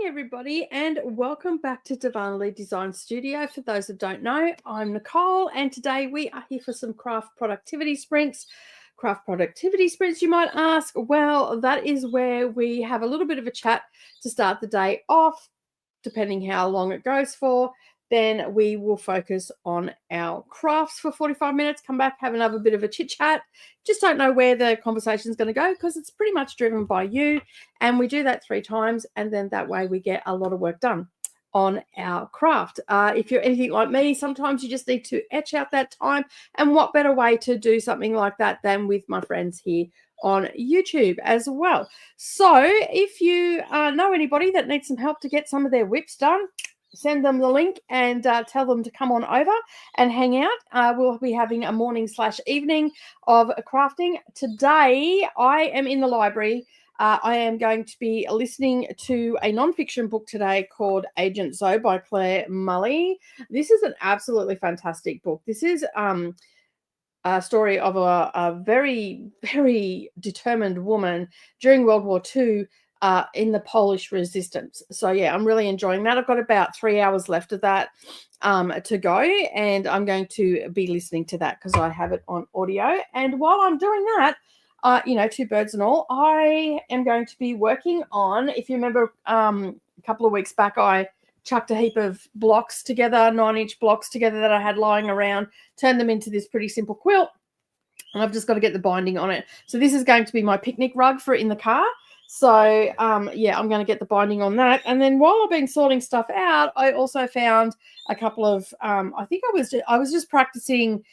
everybody, and welcome back to Divinely Design Studio. For those that don't know, I'm Nicole, and today we are here for some craft productivity sprints. Craft productivity sprints, you might ask. Well, that is where we have a little bit of a chat to start the day off, depending how long it goes for. Then we will focus on our crafts for 45 minutes, come back, have another bit of a chit chat. Just don't know where the conversation is going to go because it's pretty much driven by you. And we do that 3 times, and then that way we get a lot of work done on our craft. If you're anything like me, sometimes you just need to etch out that time. And what better way to do something like that than with my friends here on YouTube as well. So if you know anybody that needs some help to get some of their whips done, send them the link and tell them to come on over and hang out. We'll be having a morning/evening of crafting. Today, I am in the library. I am going to be listening to a nonfiction book today called Agent Zoe by Claire Mully. This is an absolutely fantastic book. This is a story of a very, very determined woman during World War II in the Polish resistance. So, yeah, I'm really enjoying that. I've got about 3 hours left of that to go, and I'm going to be listening to that because I have it on audio. And while I'm doing that, two birds and all, I am going to be working on, if you remember a couple of weeks back, I chucked a heap of blocks together, 9-inch blocks together that I had lying around, turned them into this pretty simple quilt, and I've just got to get the binding on it. So this is going to be my picnic rug for in the car. So, yeah, I'm going to get the binding on that. And then while I've been sorting stuff out, I also found a couple of, I think I was just practicing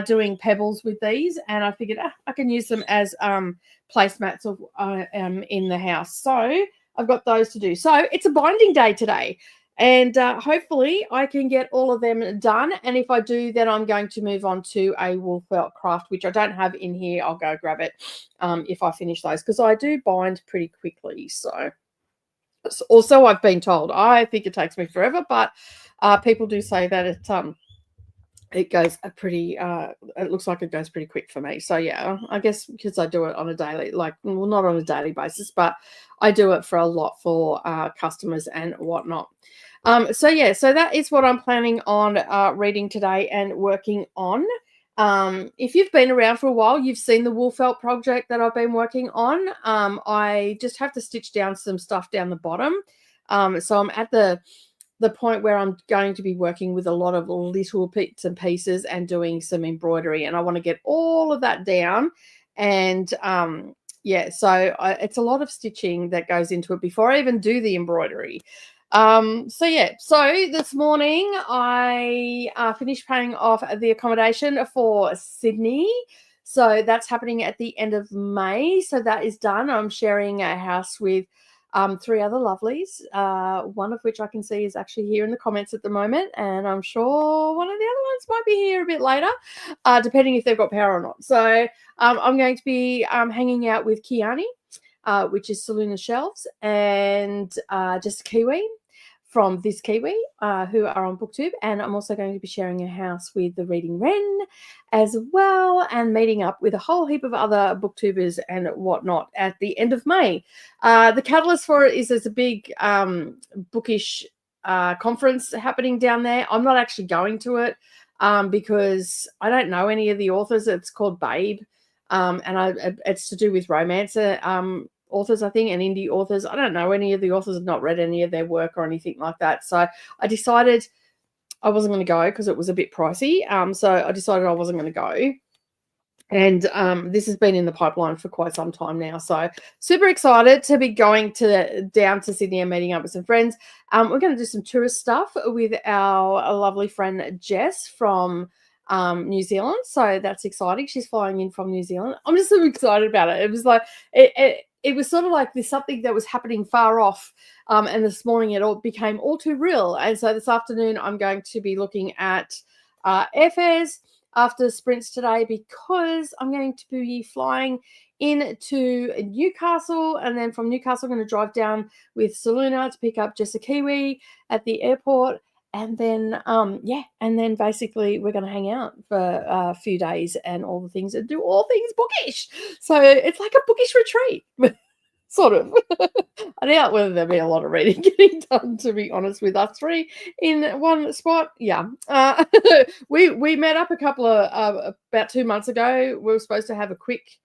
doing pebbles with these, and I figured I can use them as placemats in the house. So I've got those to do. So it's a binding day today. And hopefully I can get all of them done. And if I do, then I'm going to move on to a wool felt craft, which I don't have in here. I'll go grab it if I finish those, because I do bind pretty quickly. So also I've been told. I think it takes me forever, but people do say that it goes it looks like it goes pretty quick for me. So yeah, I guess because I do it on a daily, not on a daily basis, but I do it for a lot for customers and whatnot. So that is what I'm planning on reading today and working on. If you've been around for a while, you've seen the wool felt project that I've been working on. I just have to stitch down some stuff down the bottom. So I'm at the point where I'm going to be working with a lot of little bits and pieces and doing some embroidery, and I want to get all of that down. And so it's a lot of stitching that goes into it before I even do the embroidery. So this morning I finished paying off the accommodation for Sydney. So that's happening at the end of May. So that is done. I'm sharing a house with 3 other lovelies, one of which I can see is actually here in the comments at the moment, and I'm sure one of the other ones might be here a bit later, depending if they've got power or not. So I'm going to be hanging out with Kiani, which is Saluna Shelves, and just Kiwi from This Kiwi, who are on BookTube. And I'm also going to be sharing a house with the Reading Wren as well, and meeting up with a whole heap of other booktubers and whatnot at the end of May. The catalyst for it is there's a big bookish conference happening down there. I'm not actually going to it because I don't know any of the authors. It's called Babe, and it's to do with romance authors, I think, and indie authors. I don't know any of the authors. I've not read any of their work or anything like that. So I decided I wasn't going to go because it was a bit pricey. So I decided I wasn't going to go. And this has been in the pipeline for quite some time now. So super excited to be going down to Sydney and meeting up with some friends. We're going to do some tourist stuff with our lovely friend Jess from New Zealand. So that's exciting. She's flying in from New Zealand. I'm just so excited about it. It was like it was sort of like this something that was happening far off. And this morning it all became all too real. And so this afternoon I'm going to be looking at airfares after sprints today, because I'm going to be flying into Newcastle, and then from Newcastle I'm going to drive down with Saluna to pick up Jessica Kiwi at the airport. And then, and then basically we're going to hang out for a few days and all the things and do all things bookish. So it's like a bookish retreat. Sort of. I doubt whether there'll be a lot of reading getting done, to be honest, with us three in one spot. Yeah. We met up a couple of about 2 months ago. We were supposed to have a quick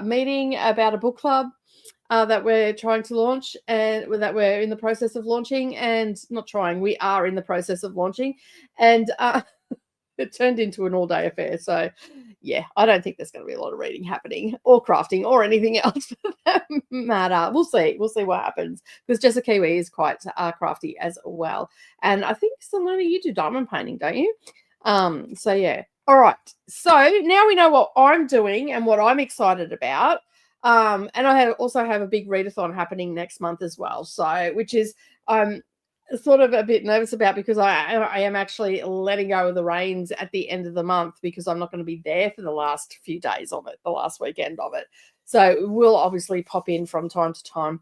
meeting about a book club that we're trying to launch, and that we're in the process of launching, and not trying, we are in the process of launching, and it turned into an all-day affair. So yeah, I don't think there's going to be a lot of reading happening, or crafting, or anything else for that matter. We'll see what happens, because Jessica Kiwi is quite crafty as well. And I think, Selena, you do diamond painting, don't you? So yeah. All right, so now we know what I'm doing and what I'm excited about. And I also have a big readathon happening next month as well. So, which is sort of a bit nervous about, because I am actually letting go of the reins at the end of the month, because I'm not going to be there for the last few days of it, the last weekend of it. So we'll obviously pop in from time to time.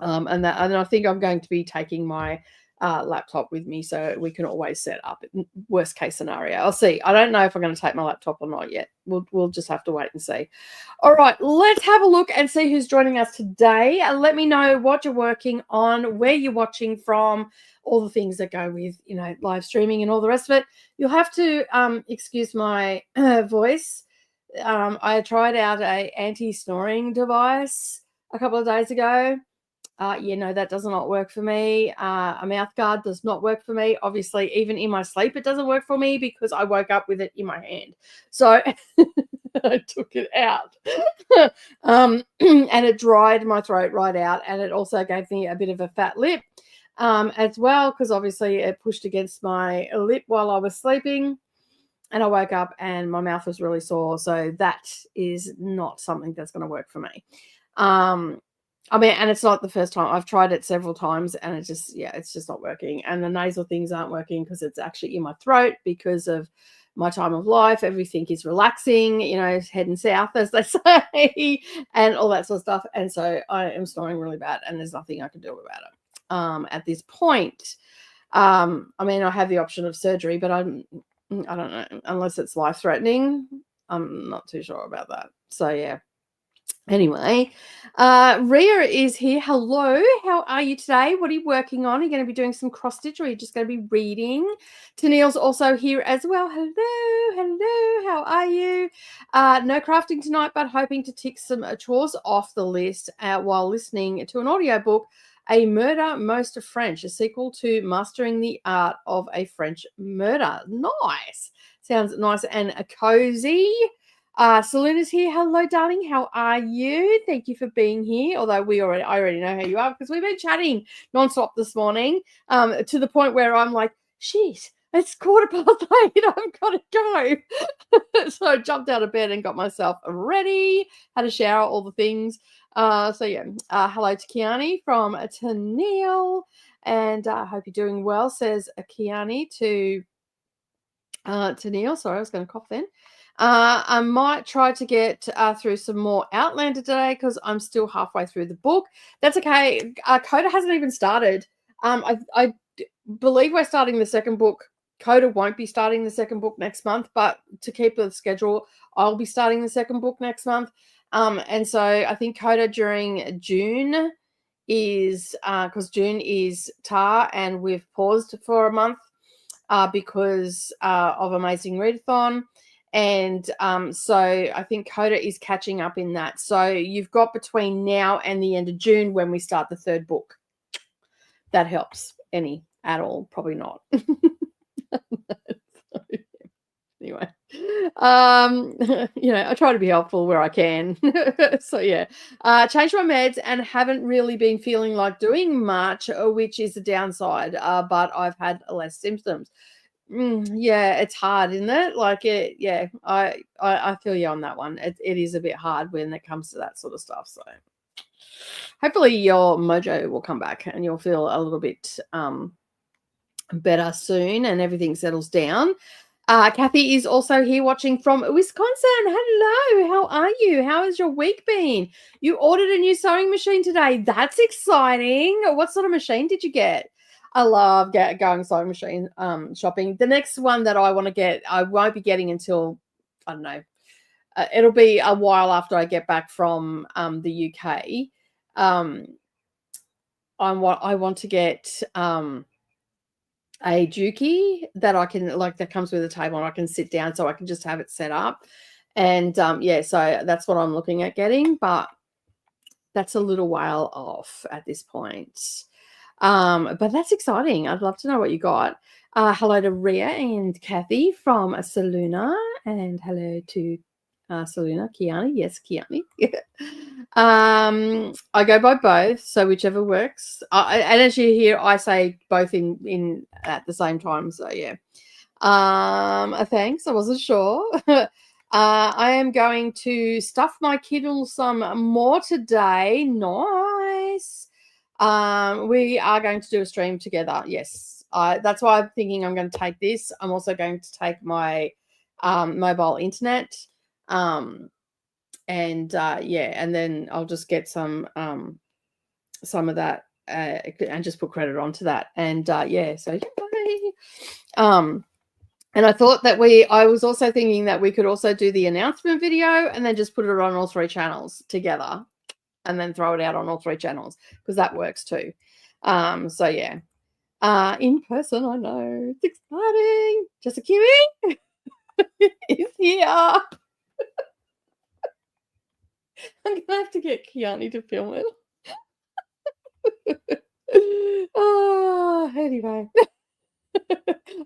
And I think I'm going to be taking my laptop with me, so we can always set up. Worst case scenario, I'll see. I don't know if I'm going to take my laptop or not yet. We'll just have to wait and see. All right, let's have a look and see who's joining us today. Let me know what you're working on, where you're watching from, all the things that go with, live streaming and all the rest of it. You'll have to excuse my voice. I tried out a anti-snoring device a couple of days ago. That does not work for me. A mouth guard does not work for me. Obviously, even in my sleep, it doesn't work for me, because I woke up with it in my hand. So I took it out. And it dried my throat right out. And it also gave me a bit of a fat lip as well, because obviously it pushed against my lip while I was sleeping. And I woke up and my mouth was really sore. So that is not something that's going to work for me. And it's not the first time. I've tried it several times, and it's just not working. And the nasal things aren't working, because it's actually in my throat because of my time of life. Everything is relaxing, heading south, as they say, and all that sort of stuff. And so I am snoring really bad, and there's nothing I can do about it at this point. I have the option of surgery, but I don't know, unless it's life-threatening. I'm not too sure about that. So yeah. Anyway, Ria is here. Hello, how are you today? What are you working on? Are you going to be doing some cross stitch, or are you just going to be reading? Tennille's also here as well. Hello, how are you? No crafting tonight, but hoping to tick some chores off the list while listening to an audiobook, A Murder Most French, a sequel to Mastering the Art of a French Murder. Nice. Sounds nice and cozy. Selena's here. Hello, darling. How are you? Thank you for being here. Although I already know how you are, because we've been chatting nonstop this morning, to the point where I'm like, shit, it's 8:15. I've got to go. So I jumped out of bed and got myself ready, had a shower, all the things. Hello to Kiani from Tennille, and I hope you're doing well, says Kiani to Tennille. Sorry, I was going to cough then. I might try to get through some more Outlander today, because I'm still halfway through the book. That's okay. Coda hasn't even started. I believe we're starting the second book. Coda won't be starting the second book next month, but to keep the schedule, I'll be starting the second book next month. And so I think Coda during June is, because June is TAR, and we've paused for a month because of Amazing Readathon. And so I think Coda is catching up in that. So you've got between now and the end of June when we start the third book. That helps any at all? Probably not. Anyway, I try to be helpful where I can. So yeah, changed my meds and haven't really been feeling like doing much, which is the downside. But I've had less symptoms. Yeah, it's hard, isn't it? Like it, yeah. I feel you on that one. It is a bit hard when it comes to that sort of stuff. So hopefully your mojo will come back and you'll feel a little bit better soon, and everything settles down. Kathy is also here watching from Wisconsin. Hello, how are you? How has your week been? You ordered a new sewing machine today. That's exciting. What sort of machine did you get? I love going sewing machine shopping. The next one that I want to get, I won't be getting until, I don't know, it'll be a while after I get back from the UK. I want to get a Juki that I can, like, that comes with a table and I can sit down so I can just have it set up. And yeah, so that's what I'm looking at getting, but that's a little while off at this point. But that's exciting. I'd love to know what you got. Hello to Ria and Kathy from Saluna, and hello to Saluna, Kiani. Yes, Kiani. I go by both, so whichever works. And as you hear, I say both in at the same time. So yeah. Thanks. I wasn't sure. I am going to stuff my Kindle some more today. Nice. We are going to do a stream together. Yes. That's why I'm thinking I'm going to take this. I'm also going to take my mobile internet. And yeah, and then I'll just get some of that and just put credit onto that. And yeah, so yay. And I thought that I was also thinking that we could also do the announcement video and then just put it on all 3 channels together and then throw it out on all 3 channels, because that works too. So yeah, in person, I know, it's exciting. Just a Kiwi is here. I'm going to have to get Kiani to film it. Oh, anyway.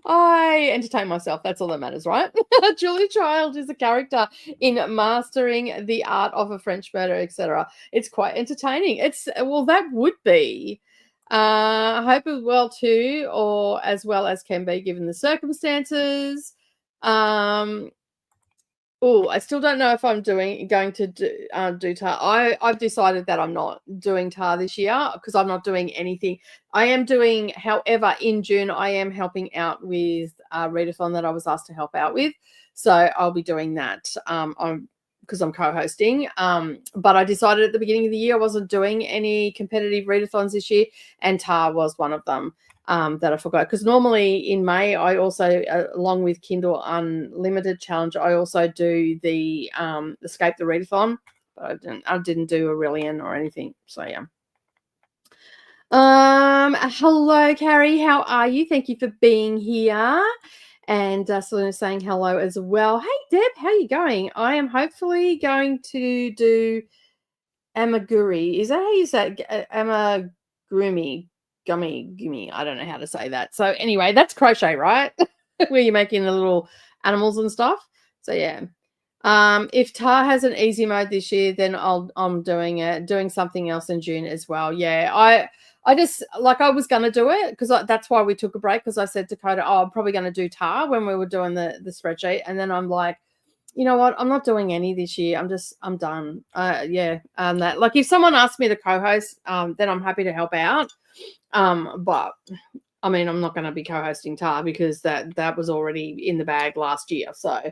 I entertain myself. That's all that matters, right? Julia Child is a character in Mastering the Art of a French Murder, etc. It's quite entertaining. Well, that would be. I hope it well too, or as well as can be given the circumstances. Oh, I still don't know if I'm going to do TAR. I've decided that I'm not doing TAR this year because I'm not doing anything. I am doing, however, in June, I am helping out with a readathon that I was asked to help out with. So I'll be doing that because I'm co-hosting. But I decided at the beginning of the year I wasn't doing any competitive readathons this year, and TAR was one of them. That I forgot, because normally in May I also, along with Kindle Unlimited Challenge, I also do the Escape the Readathon, but I didn't do Aurelian or anything. So yeah. Hello, Carrie. How are you? Thank you for being here. And Selena saying hello as well. Hey, Deb, how are you going? I am hopefully going to do Amaguri. Is that how you say it? Amagurumi? Gummy. I don't know how to say that. So anyway, that's crochet, right? Where you're making the little animals and stuff. So yeah. If TAR has an easy mode this year, then I'm doing something else in June as well. Yeah, I just, like, I was gonna do it because that's why we took a break, because I said to Dakota, I'm probably gonna do TAR when we were doing the spreadsheet, and then I'm like, you know what? I'm not doing any this year. I'm done. Yeah. That, like, if someone asks me to co-host, then I'm happy to help out. But I mean, I'm not going to be co-hosting TAR because that was already in the bag last year. So,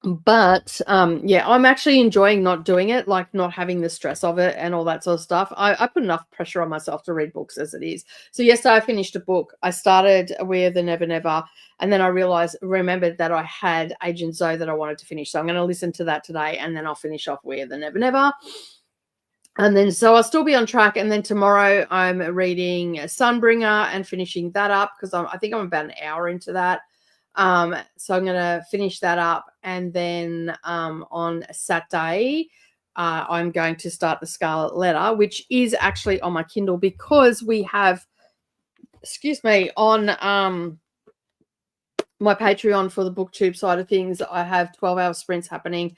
but yeah, I'm actually enjoying not doing it, like not having the stress of it and all that sort of stuff. I put enough pressure on myself to read books as it is. So yesterday I finished a book. I started We're the Never Never, and then I remembered that I had Agent Zoe that I wanted to finish. So I'm going to listen to that today, and then I'll finish off We're the Never Never. And then, so I'll still be on track. And then tomorrow I'm reading Sunbringer and finishing that up, because I think I'm about an hour into that. So I'm going to finish that up. And then on Saturday, I'm going to start The Scarlet Letter, which is actually on my Kindle, because we have, on my Patreon for the BookTube side of things, I have 12-hour sprints happening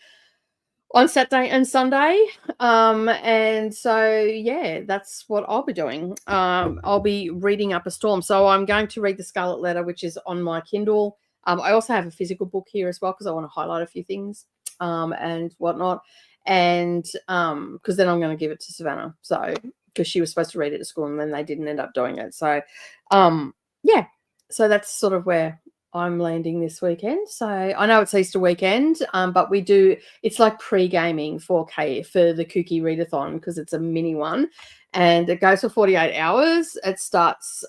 on Saturday and Sunday. And so, yeah, that's what I'll be doing. I'll be reading Up a Storm. So I'm going to read The Scarlet Letter, which is on my Kindle. I also have a physical book here as well, because I want to highlight a few things and whatnot. And because then I'm going to give it to Savannah. So, because she was supposed to read it at school and then they didn't end up doing it. So, yeah. So that's sort of where I'm landing this weekend. So I know it's Easter weekend, but it's like pre-gaming for the Kooky Readathon, because it's a mini one and it goes for 48 hours. It starts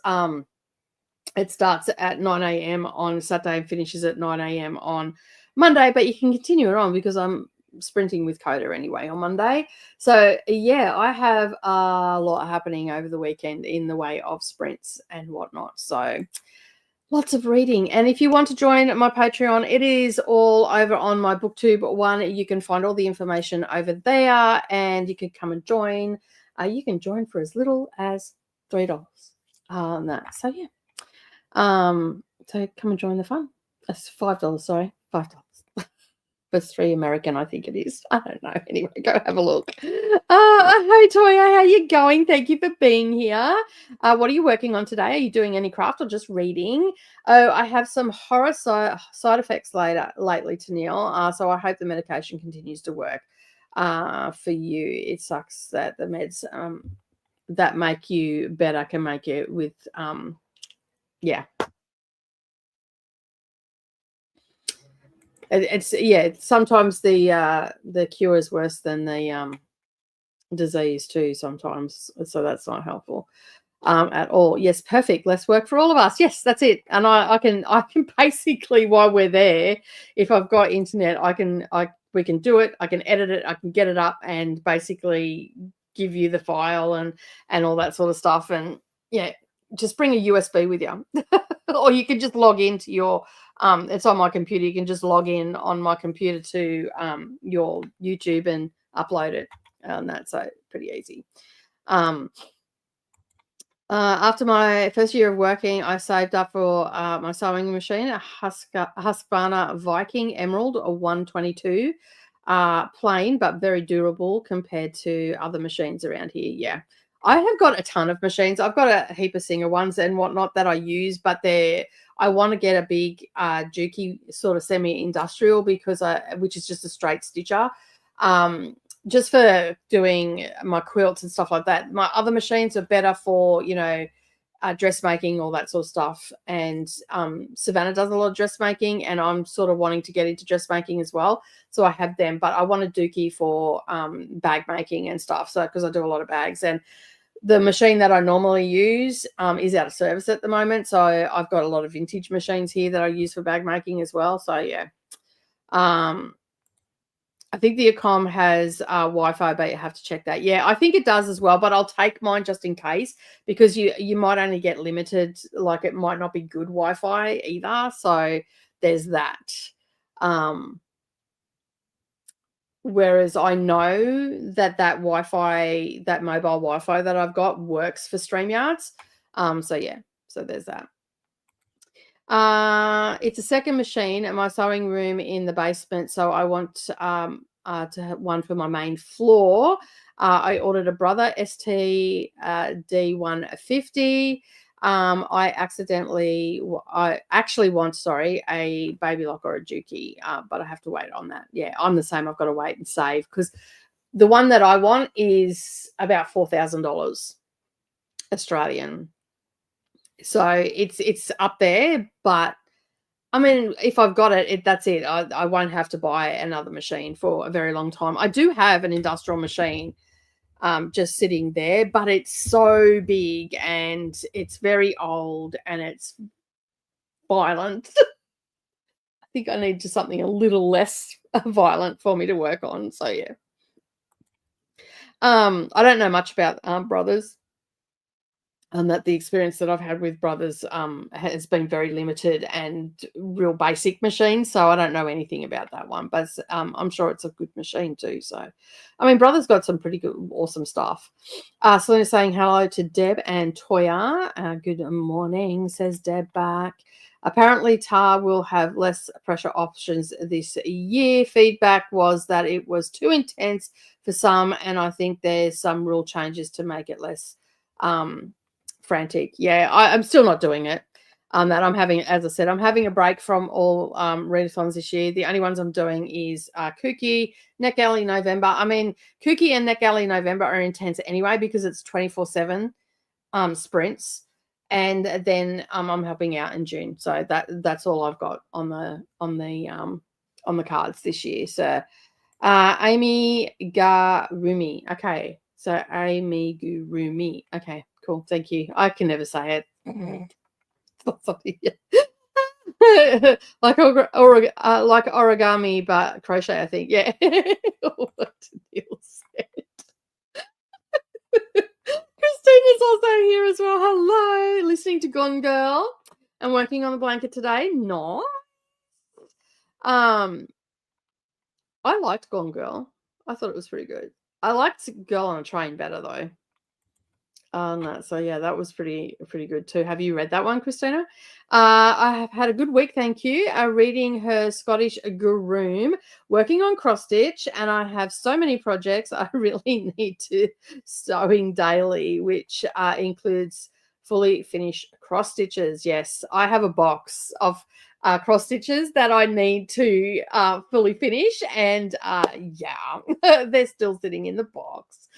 It starts at 9 a.m. on Saturday and finishes at 9 a.m. on Monday, but you can continue it on because I'm sprinting with Coda anyway on Monday. So, yeah, I have a lot happening over the weekend in the way of sprints and whatnot. So, lots of reading. And if you want to join my Patreon, it is all over on my BookTube one. You can find all the information over there and you can come and join. You can join for as little as $3 on that. So, yeah. So come and join the fun. That's $5, sorry, $5. That's $3 American, I think it is. I don't know. Anyway, go have a look. Hey Toya, how you going? Thank you for being here. What are you working on today? Are you doing any craft or just reading? Oh, I have some horror side effects lately, Tennille. So I hope the medication continues to work for you. It sucks that the meds that make you better can make it with yeah. It's sometimes the cure is worse than the disease too sometimes, so that's not helpful at all. Yes, perfect, less work for all of us. Yes, that's it. And I can basically, while we're there, if I've got internet, we can do it. I can edit it, I can get it up and basically give you the file and all that sort of stuff. And yeah, just bring a USB with you. Or you can just log into your it's on my computer. You can just log in on my computer to your YouTube and upload it, and that's pretty easy. After my first year of working, I saved up for my sewing machine, a Husqvarna Viking Emerald, a 122, plain but very durable compared to other machines around here. Yeah, I have got a ton of machines. I've got a heap of Singer ones and whatnot that I use, but I want to get a big Juki sort of semi-industrial because which is just a straight stitcher. Just for doing my quilts and stuff like that. My other machines are better for, dressmaking, all that sort of stuff. And Savannah does a lot of dressmaking, and I'm sort of wanting to get into dressmaking as well. So I have them, but I want a Dookie for bag making and stuff. So because I do a lot of bags, and the machine that I normally use is out of service at the moment. So I've got a lot of vintage machines here that I use for bag making as well. So yeah. I think the Acom has Wi-Fi, but you have to check that. Yeah, I think it does as well, but I'll take mine just in case because you might only get limited, like it might not be good Wi-Fi either. So there's that. Whereas I know that Wi-Fi, that mobile Wi-Fi that I've got works for StreamYards. So yeah, so there's that. It's a second machine at my sewing room in the basement, so I want to have one for my main floor. I ordered a Brother ST D150. I actually want, a Baby Lock or a Juki, but I have to wait on that. Yeah, I'm the same. I've got to wait and save because the one that I want is about $4,000 Australian. So it's up there, but I mean, if I've got it, that's it. I won't have to buy another machine for a very long time. I do have an industrial machine just sitting there, but it's so big and it's very old and it's violent. I think I need just something a little less violent for me to work on. So yeah. I don't know much about Brothers. That the experience that I've had with Brothers has been very limited and real basic machines. So I don't know anything about that one, but I'm sure it's a good machine too. So, I mean, Brothers got some pretty good, awesome stuff. Selena's saying hello to Deb and Toya. Good morning, says Deb back. Apparently, TAR will have less pressure options this year. Feedback was that it was too intense for some, and I think there's some rule changes to make it less frantic. Yeah, I'm still not doing it. That I'm having, as I said, I'm having a break from all readathons this year. The only ones I'm doing is Kooky, NetGalley November. I mean, Kooky and NetGalley November are intense anyway because it's 24/7 sprints, and then I'm helping out in June. So that's all I've got on the cards this year. So Amy Garumi. Okay, so Amy Gurumi. Okay. Cool. Thank you. I can never say it. like like origami, but crochet, I think. Yeah. What Neil said. Christina's also here as well. Hello. Listening to Gone Girl and working on the blanket today. No. I liked Gone Girl. I thought it was pretty good. I liked Girl on a Train better though. No, so yeah, that was pretty good too. Have you read that one, Christina? I have had a good week, thank you. Reading her Scottish Groom, working on cross stitch, and I have so many projects. I really need to sewing daily, which includes fully finished cross stitches. Yes, I have a box of cross stitches that I need to fully finish, and yeah, they're still sitting in the box.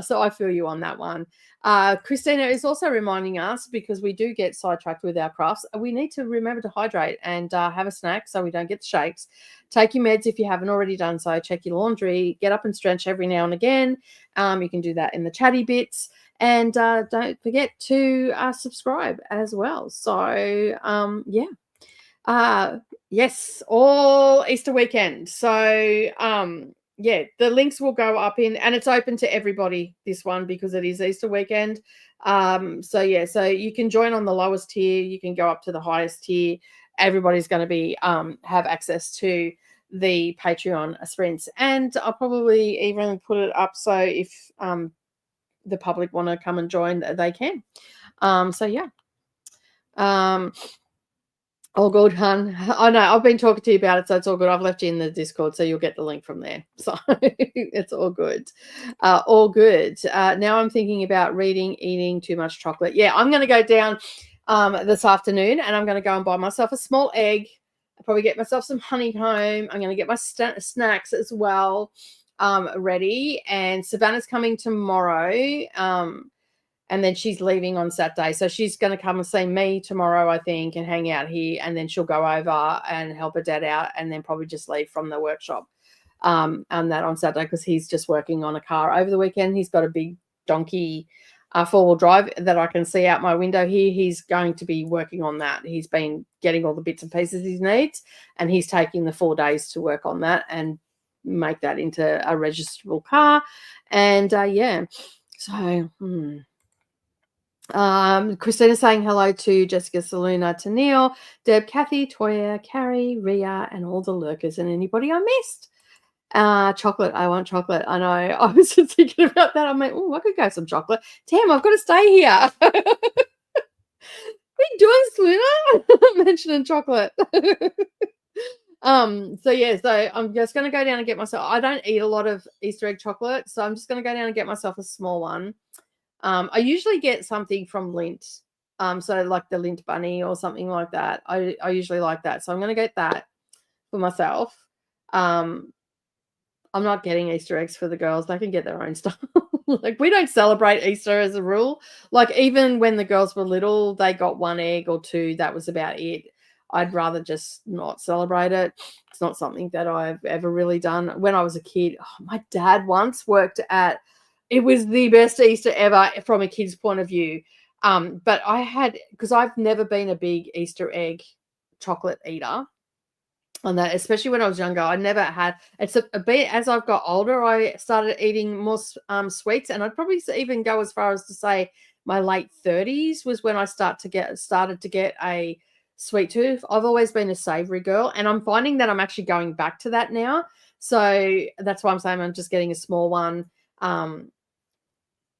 So I feel you on that one. Christina is also reminding us, because we do get sidetracked with our crafts, we need to remember to hydrate and have a snack so we don't get the shakes. Take your meds if you haven't already done so. Check your laundry. Get up and stretch every now and again. You can do that in the chatty bits. And don't forget to subscribe as well. So, yeah. Yes, all Easter weekend. So, yeah, the links will go up and it's open to everybody, this one, because it is Easter weekend. So yeah, so you can join on the lowest tier, you can go up to the highest tier. Everybody's going to be have access to the Patreon sprints, and I'll probably even put it up so if the public want to come and join, they can. So yeah. All good, hun. I know I've been talking to you about it, so it's all good. I've left you in the Discord, so you'll get the link from there. So it's all good. All good. Now I'm thinking about eating too much chocolate. Yeah, I'm going to go down this afternoon, and I'm going to go and buy myself a small egg. I'll probably get myself some honeycomb. I'm going to get my snacks as well ready. And Savannah's coming tomorrow. And then she's leaving on Saturday. So she's going to come and see me tomorrow, I think, and hang out here. And then she'll go over and help her dad out, and then probably just leave from the workshop and that on Saturday, because he's just working on a car over the weekend. He's got a big donkey four-wheel drive that I can see out my window here. He's going to be working on that. He's been getting all the bits and pieces he needs, and he's taking the 4 days to work on that and make that into a registerable car. And, yeah, so... Christina saying hello to Jessica, Saluna, to Neil, Deb, Kathy, Toya, Carrie, Ria, and all the lurkers, and anybody I missed. Chocolate. I want chocolate. I know. I was just thinking about that. I'm like, oh, I could go some chocolate. Damn, I've got to stay here. What are you doing, Saluna? Mentioning chocolate. So yeah, so I'm just going to go down and get myself, I don't eat a lot of Easter egg chocolate, so I'm just going to go down and get myself a small one. I usually get something from Lindt, so like the Lindt bunny or something like that. I usually like that, so I'm going to get that for myself. I'm not getting Easter eggs for the girls. They can get their own stuff. Like, we don't celebrate Easter as a rule. Like, even when the girls were little, they got 1 egg or 2. That was about it. I'd rather just not celebrate it. It's not something that I've ever really done. When I was a kid, my dad once worked at, it was the best Easter ever from a kid's point of view. But because I've never been a big Easter egg chocolate eater on that, especially when I was younger. I never had, it's a bit, as I've got older, I started eating more sweets, and I'd probably even go as far as to say my late 30s was when I started to get a sweet tooth. I've always been a savory girl, and I'm finding that I'm actually going back to that now. So that's why I'm saying I'm just getting a small one.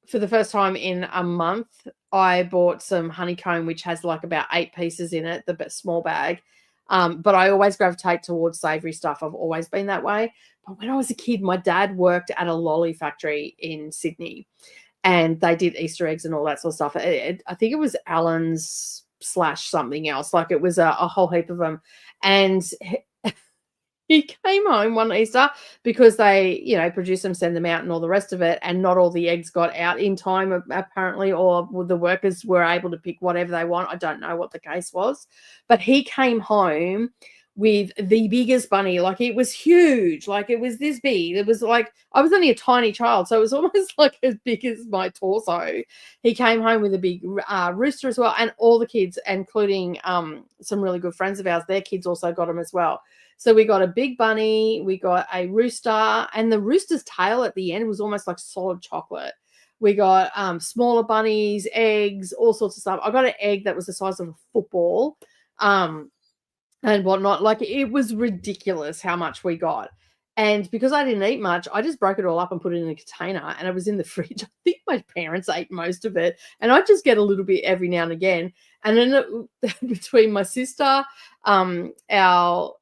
For the first time in a month, I bought some honeycomb, which has like about 8 pieces in it, the small bag. But I always gravitate towards savory stuff. I've always been that way. But when I was a kid, my dad worked at a lolly factory in Sydney, and they did Easter eggs and all that sort of stuff. I think it was Allen's / something else. Like, it was a whole heap of them. And he came home one Easter, because they, produce them, send them out and all the rest of it, and not all the eggs got out in time, apparently, or the workers were able to pick whatever they want. I don't know what the case was. But he came home with the biggest bunny. Like, it was huge. Like, it was this big. It was like, I was only a tiny child, so it was almost like as big as my torso. He came home with a big rooster as well, and all the kids, including some really good friends of ours, their kids also got him as well. So we got a big bunny, we got a rooster, and the rooster's tail at the end was almost like solid chocolate. We got smaller bunnies, eggs, all sorts of stuff. I got an egg that was the size of a football. And whatnot. Like, it was ridiculous how much we got. And because I didn't eat much, I just broke it all up and put it in a container, and it was in the fridge. I think my parents ate most of it, and I just get a little bit every now and again. And then between my sister, our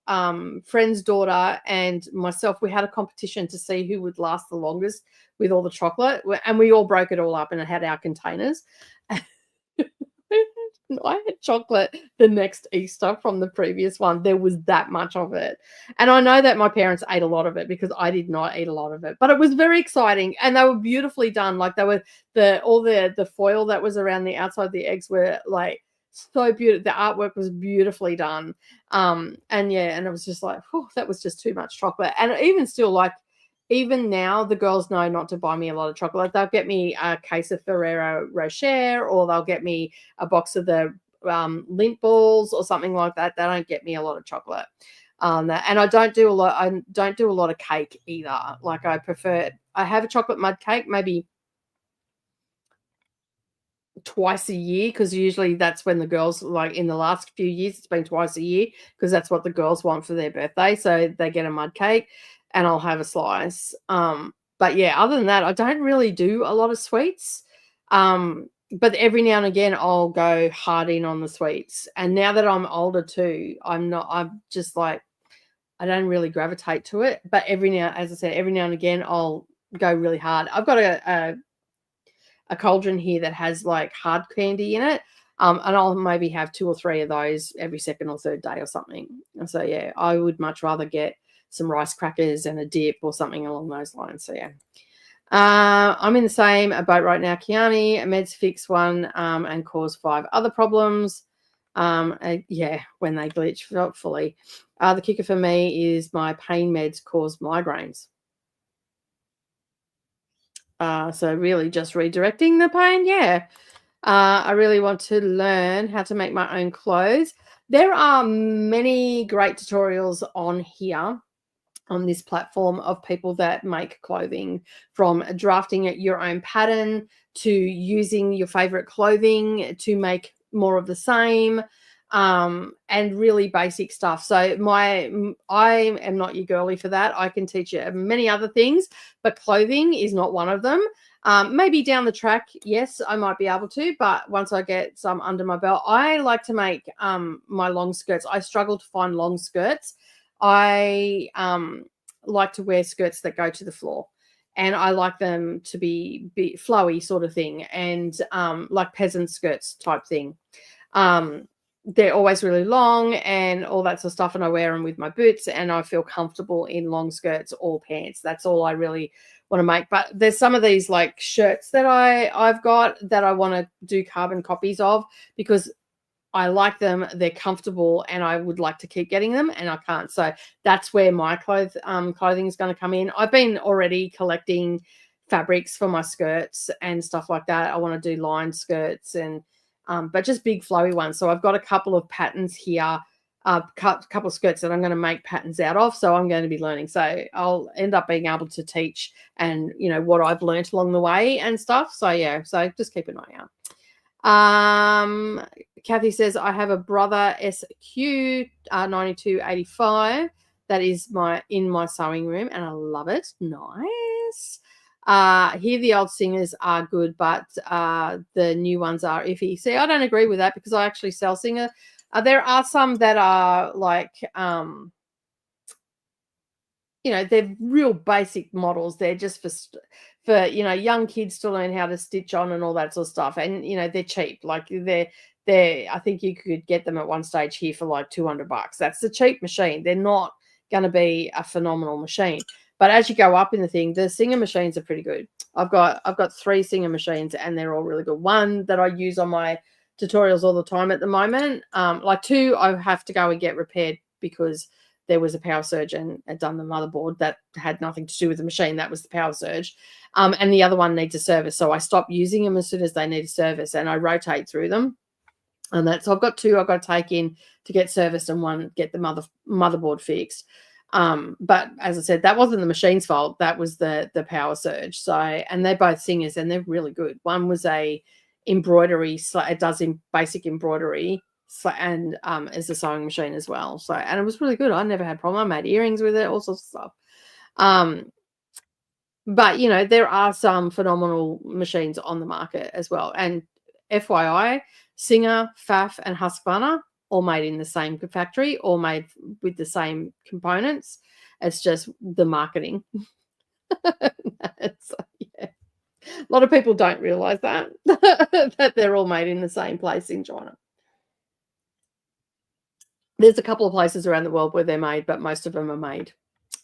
friend's daughter, and myself, we had a competition to see who would last the longest with all the chocolate, and we all broke it all up and had our containers. I had chocolate the next Easter from the previous one. There was that much of it. And I know that my parents ate a lot of it because I did not eat a lot of it. But it was very exciting, and they were beautifully done. Like, they were all the foil that was around the outside of the eggs were like so beautiful. The artwork was beautifully done. And it was just like, whew, that was just too much chocolate. And even still, like, even now, the girls know not to buy me a lot of chocolate. They'll get me a case of Ferrero Rocher, or they'll get me a box of the Lindt balls or something like that. They don't get me a lot of chocolate. And I don't do a lot. I don't do a lot of cake either. Like, I have a chocolate mud cake maybe twice a year, because usually that's when the girls, like in the last few years, it's been twice a year because that's what the girls want for their birthday. So they get a mud cake, and I'll have a slice. But yeah, other than that, I don't really do a lot of sweets. But every now and again, I'll go hard in on the sweets. And now that I'm older too, I'm just like, I don't really gravitate to it. But as I said, every now and again, I'll go really hard. I've got a cauldron here that has like hard candy in it. And I'll maybe have 2 or 3 of those every second or third day or something. And so, yeah, I would much rather get some rice crackers and a dip or something along those lines. So, yeah. I'm in the same boat right now, Kiani. Meds fix one and cause 5 other problems. When they glitch fully. The kicker for me is my pain meds cause migraines. So really just redirecting the pain. Yeah. I really want to learn how to make my own clothes. There are many great tutorials on here, on this platform, of people that make clothing, from drafting your own pattern to using your favorite clothing to make more of the same, and really basic stuff. So I am not your girly for that. I can teach you many other things, but clothing is not one of them. Maybe down the track, yes, I might be able to, but once I get some under my belt, I like to make my long skirts. I struggle to find long skirts. I like to wear skirts that go to the floor, and I like them to be flowy sort of thing, and like peasant skirts type thing. They're always really long and all that sort of stuff, and I wear them with my boots, and I feel comfortable in long skirts or pants. That's all I really want to make. But there's some of these like shirts that I've got that I want to do carbon copies of, because I like them, they're comfortable, and I would like to keep getting them, and I can't. So that's where my clothing is going to come in. I've been already collecting fabrics for my skirts and stuff like that. I want to do lined skirts, and but just big flowy ones. So I've got a couple of patterns here, a couple of skirts that I'm going to make patterns out of. So I'm going to be learning. So I'll end up being able to teach, and what I've learned along the way and stuff. So yeah, so just keep an eye out. Kathy says, I have a brother SQ 9285 that is in my sewing room, and I love it. Nice. Here the old singers are good, but the new ones are iffy. See, I don't agree with that, because I actually sell singer. There are some that are like they're real basic models. They're just for young kids to learn how to stitch on and all that sort of stuff. And they're cheap. Like they're I think you could get them at one stage here for like $200. That's the cheap machine. They're not going to be a phenomenal machine. But as you go up in the thing, the Singer machines are pretty good. I've got 3 Singer machines, and they're all really good. One that I use on my tutorials all the time at the moment. Like 2 I have to go and get repaired because there was a power surge and had done the motherboard. That had nothing to do with the machine. That was the power surge. And the other one needs a service. So I stop using them as soon as they need a service, and I rotate through them. And so I've got two I've got to take in to get serviced and one get the motherboard fixed. But as I said, that wasn't the machine's fault. That was the power surge. So, and they're both singers and they're really good. One was a embroidery, it does in basic embroidery, and is a sewing machine as well. So, and it was really good. I never had a problem. I made earrings with it, all sorts of stuff. But there are some phenomenal machines on the market as well. And FYI, Singer, Pfaff, and Husqvarna, all made in the same factory, all made with the same components. It's just the marketing. Yeah. A lot of people don't realize that that they're all made in the same place in China. There's a couple of places around the world where they're made, but most of them are made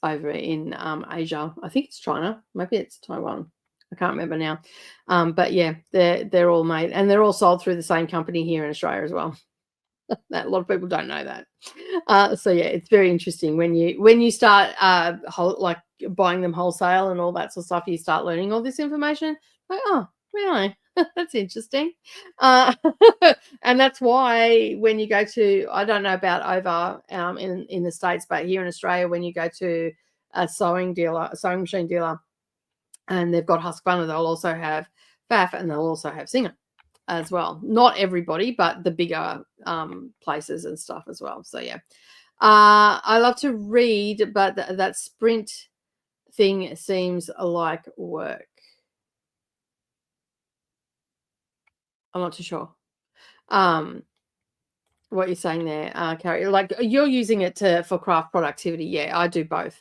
over in Asia. I think it's China. Maybe it's Taiwan. I can't remember now. But yeah, they're all made, and they're all sold through the same company here in Australia as well. A lot of people don't know that. So yeah, it's very interesting when you start like buying them wholesale and all that sort of stuff. You start learning all this information. Like, oh, really? That's interesting. And that's why when you go to, I don't know about over in the States, but here in Australia, when you go to a sewing machine dealer, and they've got Husqvarna, they'll also have Pfaff, and they'll also have Singer as well. Not everybody, but the bigger places and stuff as well. So yeah, I love to read, but that sprint thing seems like work. I'm not too sure what you're saying there, Carrie. Like you're using it for craft productivity. Yeah, I do both.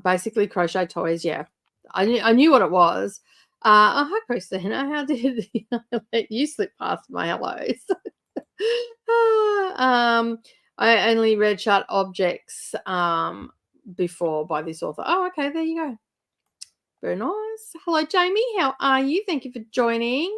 Basically crochet toys. Yeah, I knew what it was. Hi, Christina. How did I let you slip past my hellos? I only read Shut Objects before by this author. Oh, okay. There you go. Very nice. Hello, Jamie. How are you? Thank you for joining.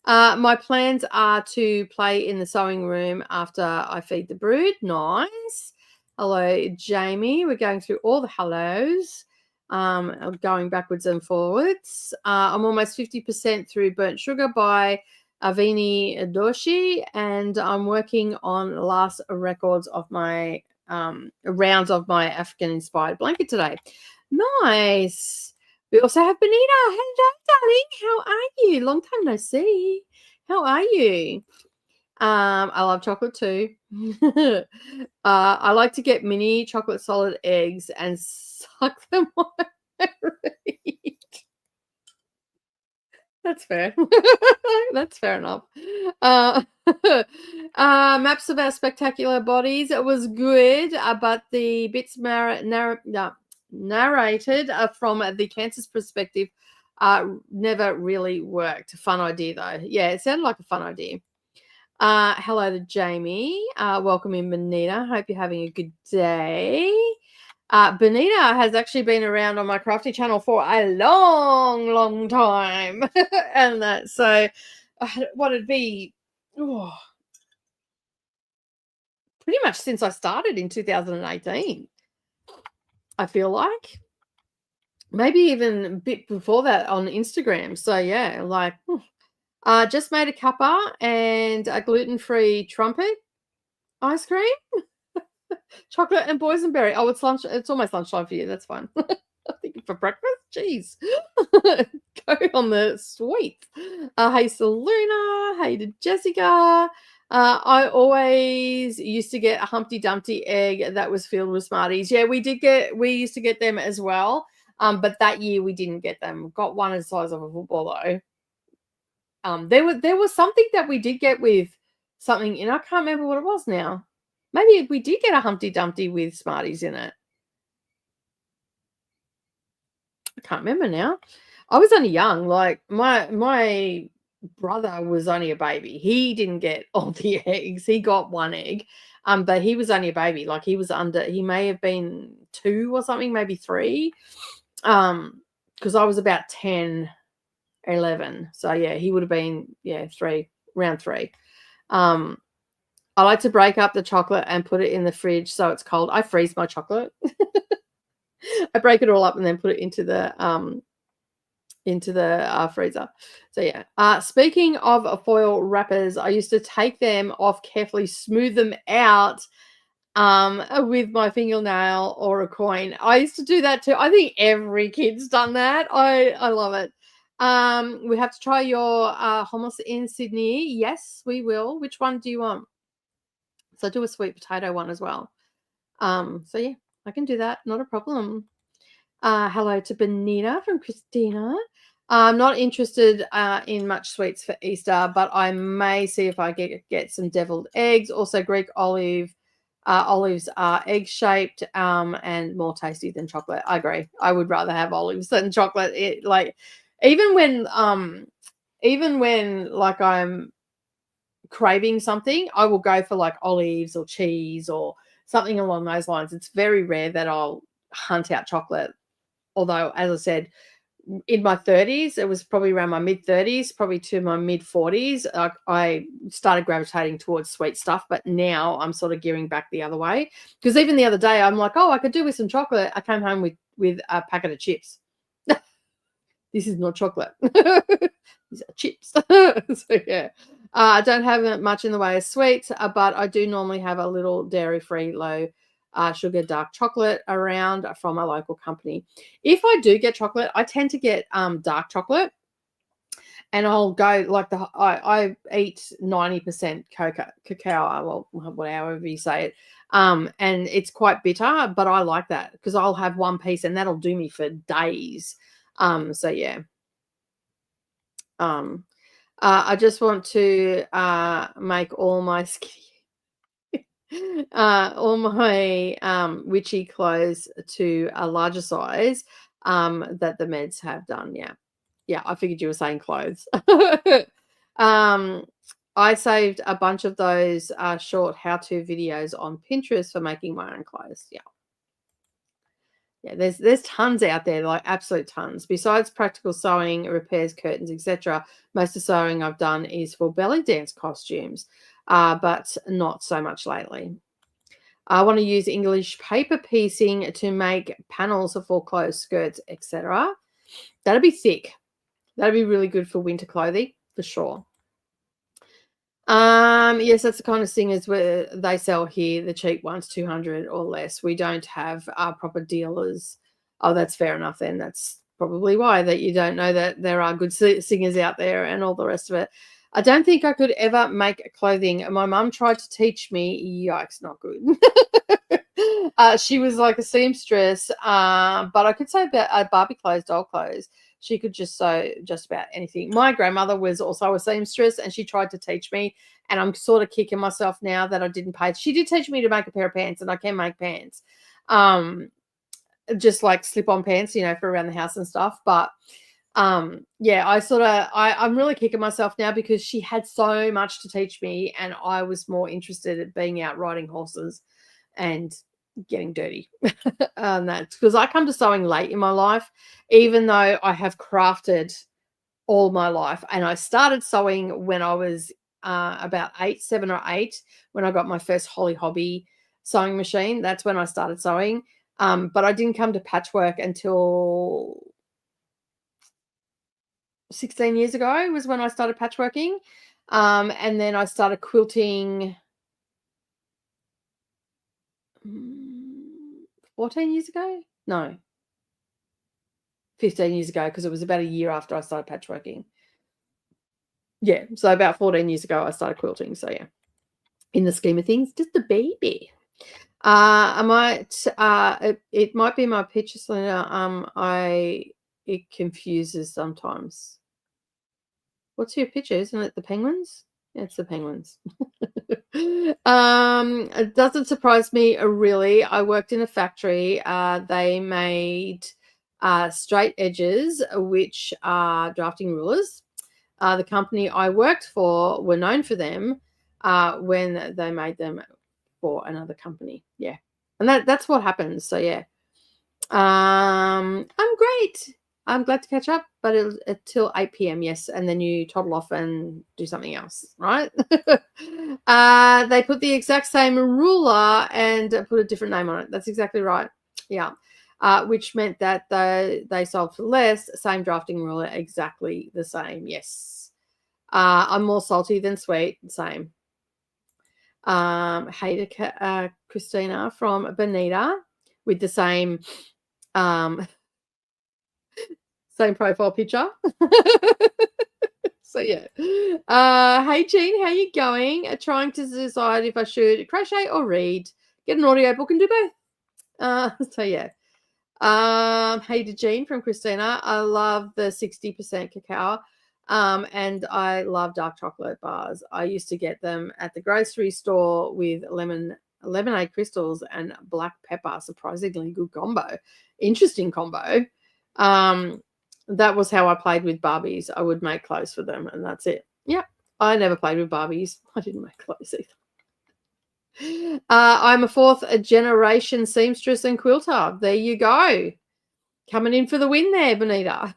My plans are to play in the sewing room after I feed the brood. Nice. Hello, Jamie. We're going through all the hellos. Going backwards and forwards. I'm almost 50% through Burnt Sugar by Avini Doshi, and I'm working on the last records of my rounds of my African-inspired blanket today. Nice. We also have Benita. Hello, darling. How are you? Long time no see. How are you? I love chocolate too. I like to get mini chocolate solid eggs and suck them on my reed. That's fair. That's fair enough. Maps of Our Spectacular Bodies. It was good, but the bits narrated from the cancer's perspective never really worked. Fun idea though. Yeah, it sounded like a fun idea. Hello to Jamie. Welcome in, Benita. Hope you're having a good day. Benita has actually been around on my crafting channel for a long time. And so what it'd be pretty much since I started in 2018. I feel like maybe even a bit before that on Instagram. So yeah, like just made a cuppa and a gluten-free trumpet ice cream. Chocolate and boysenberry. Oh, it's lunch. It's almost lunchtime for you. That's fine. I think for breakfast. Jeez. Go on the sweet. Hey, Seluna. Hey to Jessica. I always used to get a Humpty Dumpty egg that was filled with Smarties. Yeah, we used to get them as well. But that year we didn't get them. Got one the size of a football though. There was something that we did get with something, and I can't remember what it was now. Maybe we did get a Humpty Dumpty with Smarties in it. I can't remember now. I was only young. Like my brother was only a baby. He didn't get all the eggs. He got one egg. But he was only a baby. Like he may have been 2 or something, maybe 3. Because I was about 10, 11. So yeah, he would have been 3, around 3. I like to break up the chocolate and put it in the fridge so it's cold. I freeze my chocolate. I break it all up and then put it into the freezer. So yeah. Speaking of foil wrappers, I used to take them off carefully, smooth them out with my fingernail or a coin. I used to do that too. I think every kid's done that. I love it. We have to try your hummus in Sydney. Yes, we will. Which one do you want? So do a sweet potato one as well. So yeah, I can do that. Not a problem. Hello to Benita from Christina. I'm not interested in much sweets for Easter, but I may see if I get some deviled eggs. Also, Greek olives are egg-shaped and more tasty than chocolate. I agree. I would rather have olives than chocolate. Even when like I'm craving something, I will go for like olives or cheese or something along those lines. It's very rare that I'll hunt out chocolate. Although, as I said, in my 30s, it was probably around my mid-30s, probably to my mid-40s, I started gravitating towards sweet stuff. But now I'm sort of gearing back the other way. Because even the other day, I'm like, oh, I could do with some chocolate. I came home with a packet of chips. This is not chocolate. These are chips. So, yeah. I don't have much in the way of sweets, but I do normally have a little dairy-free low sugar dark chocolate around from a local company. If I do get chocolate, I tend to get dark chocolate, and I'll go like I eat 90% cacao, well, however you say it, and it's quite bitter, but I like that because I'll have one piece and that'll do me for days. So yeah. I just want to make all my all my witchy clothes to a larger size that the meds have done. Yeah, I figured you were saying clothes. I saved a bunch of those short how-to videos on Pinterest for making my own clothes. Yeah, there's tons out there, like absolute tons. Besides practical sewing, repairs, curtains, etc., most of the sewing I've done is for belly dance costumes, but not so much lately. I want to use English paper piecing to make panels for clothes, skirts, etc. That'd be thick. That'd be really good for winter clothing, for sure. Yes, that's the kind of singers where they sell here, the cheap ones, 200 or less. We don't have proper dealers. Oh, that's fair enough then. That's probably why that you don't know that there are good singers out there and all the rest of it. I don't think I could ever make clothing. My mum tried to teach me. Yikes, not good. She was like a seamstress, but I could say about Barbie clothes, doll clothes. She could just sew just about anything. My grandmother was also a seamstress, and she tried to teach me, and I'm sort of kicking myself now that I didn't pay. She did teach me to make a pair of pants, and I can make pants, just like slip-on pants, for around the house and stuff. But yeah, I'm really kicking myself now because she had so much to teach me, and I was more interested in being out riding horses and getting dirty. That's because I come to sewing late in my life, even though I have crafted all my life. And I started sewing when I was about 7 or 8, when I got my first Holly Hobby sewing machine. That's when I started sewing. But I didn't come to patchwork until 16 years ago was when I started patchworking. And then I started quilting 14 years ago? No. 15 years ago, because it was about a year after I started patchworking. Yeah, so about 14 years ago I started quilting. So yeah, in the scheme of things, just a baby. I might it might be my picture, Selena. It confuses sometimes. What's your picture? Isn't it the penguins? Yeah, it's the penguins. It doesn't surprise me really. I worked in a factory. They made straight edges, which are drafting rulers. The company I worked for were known for them when they made them for another company. Yeah, and that's what happens. So yeah, I'm great. I'm glad to catch up, but till 8 p.m. Yes, and then you toddle off and do something else, right? They put the exact same ruler and put a different name on it. That's exactly right. Yeah. Which meant that they sold for less. Same drafting ruler, exactly the same. Yes. I'm more salty than sweet. Same. Hey to Christina from Bonita with the same same profile picture. So yeah. Hey Jean, how you going? Trying to decide if I should crochet or read. Get an audiobook and do both. So yeah. Hey to Jean from Christina. I love the 60% cacao. And I love dark chocolate bars. I used to get them at the grocery store with lemonade crystals and black pepper. Surprisingly good combo. Interesting combo. That was how I played with Barbies. I would make clothes for them, and that's it. Yeah, I never played with Barbies. I didn't make clothes either. I'm a fourth generation seamstress and quilter. There you go. Coming in for the win there, Bonita.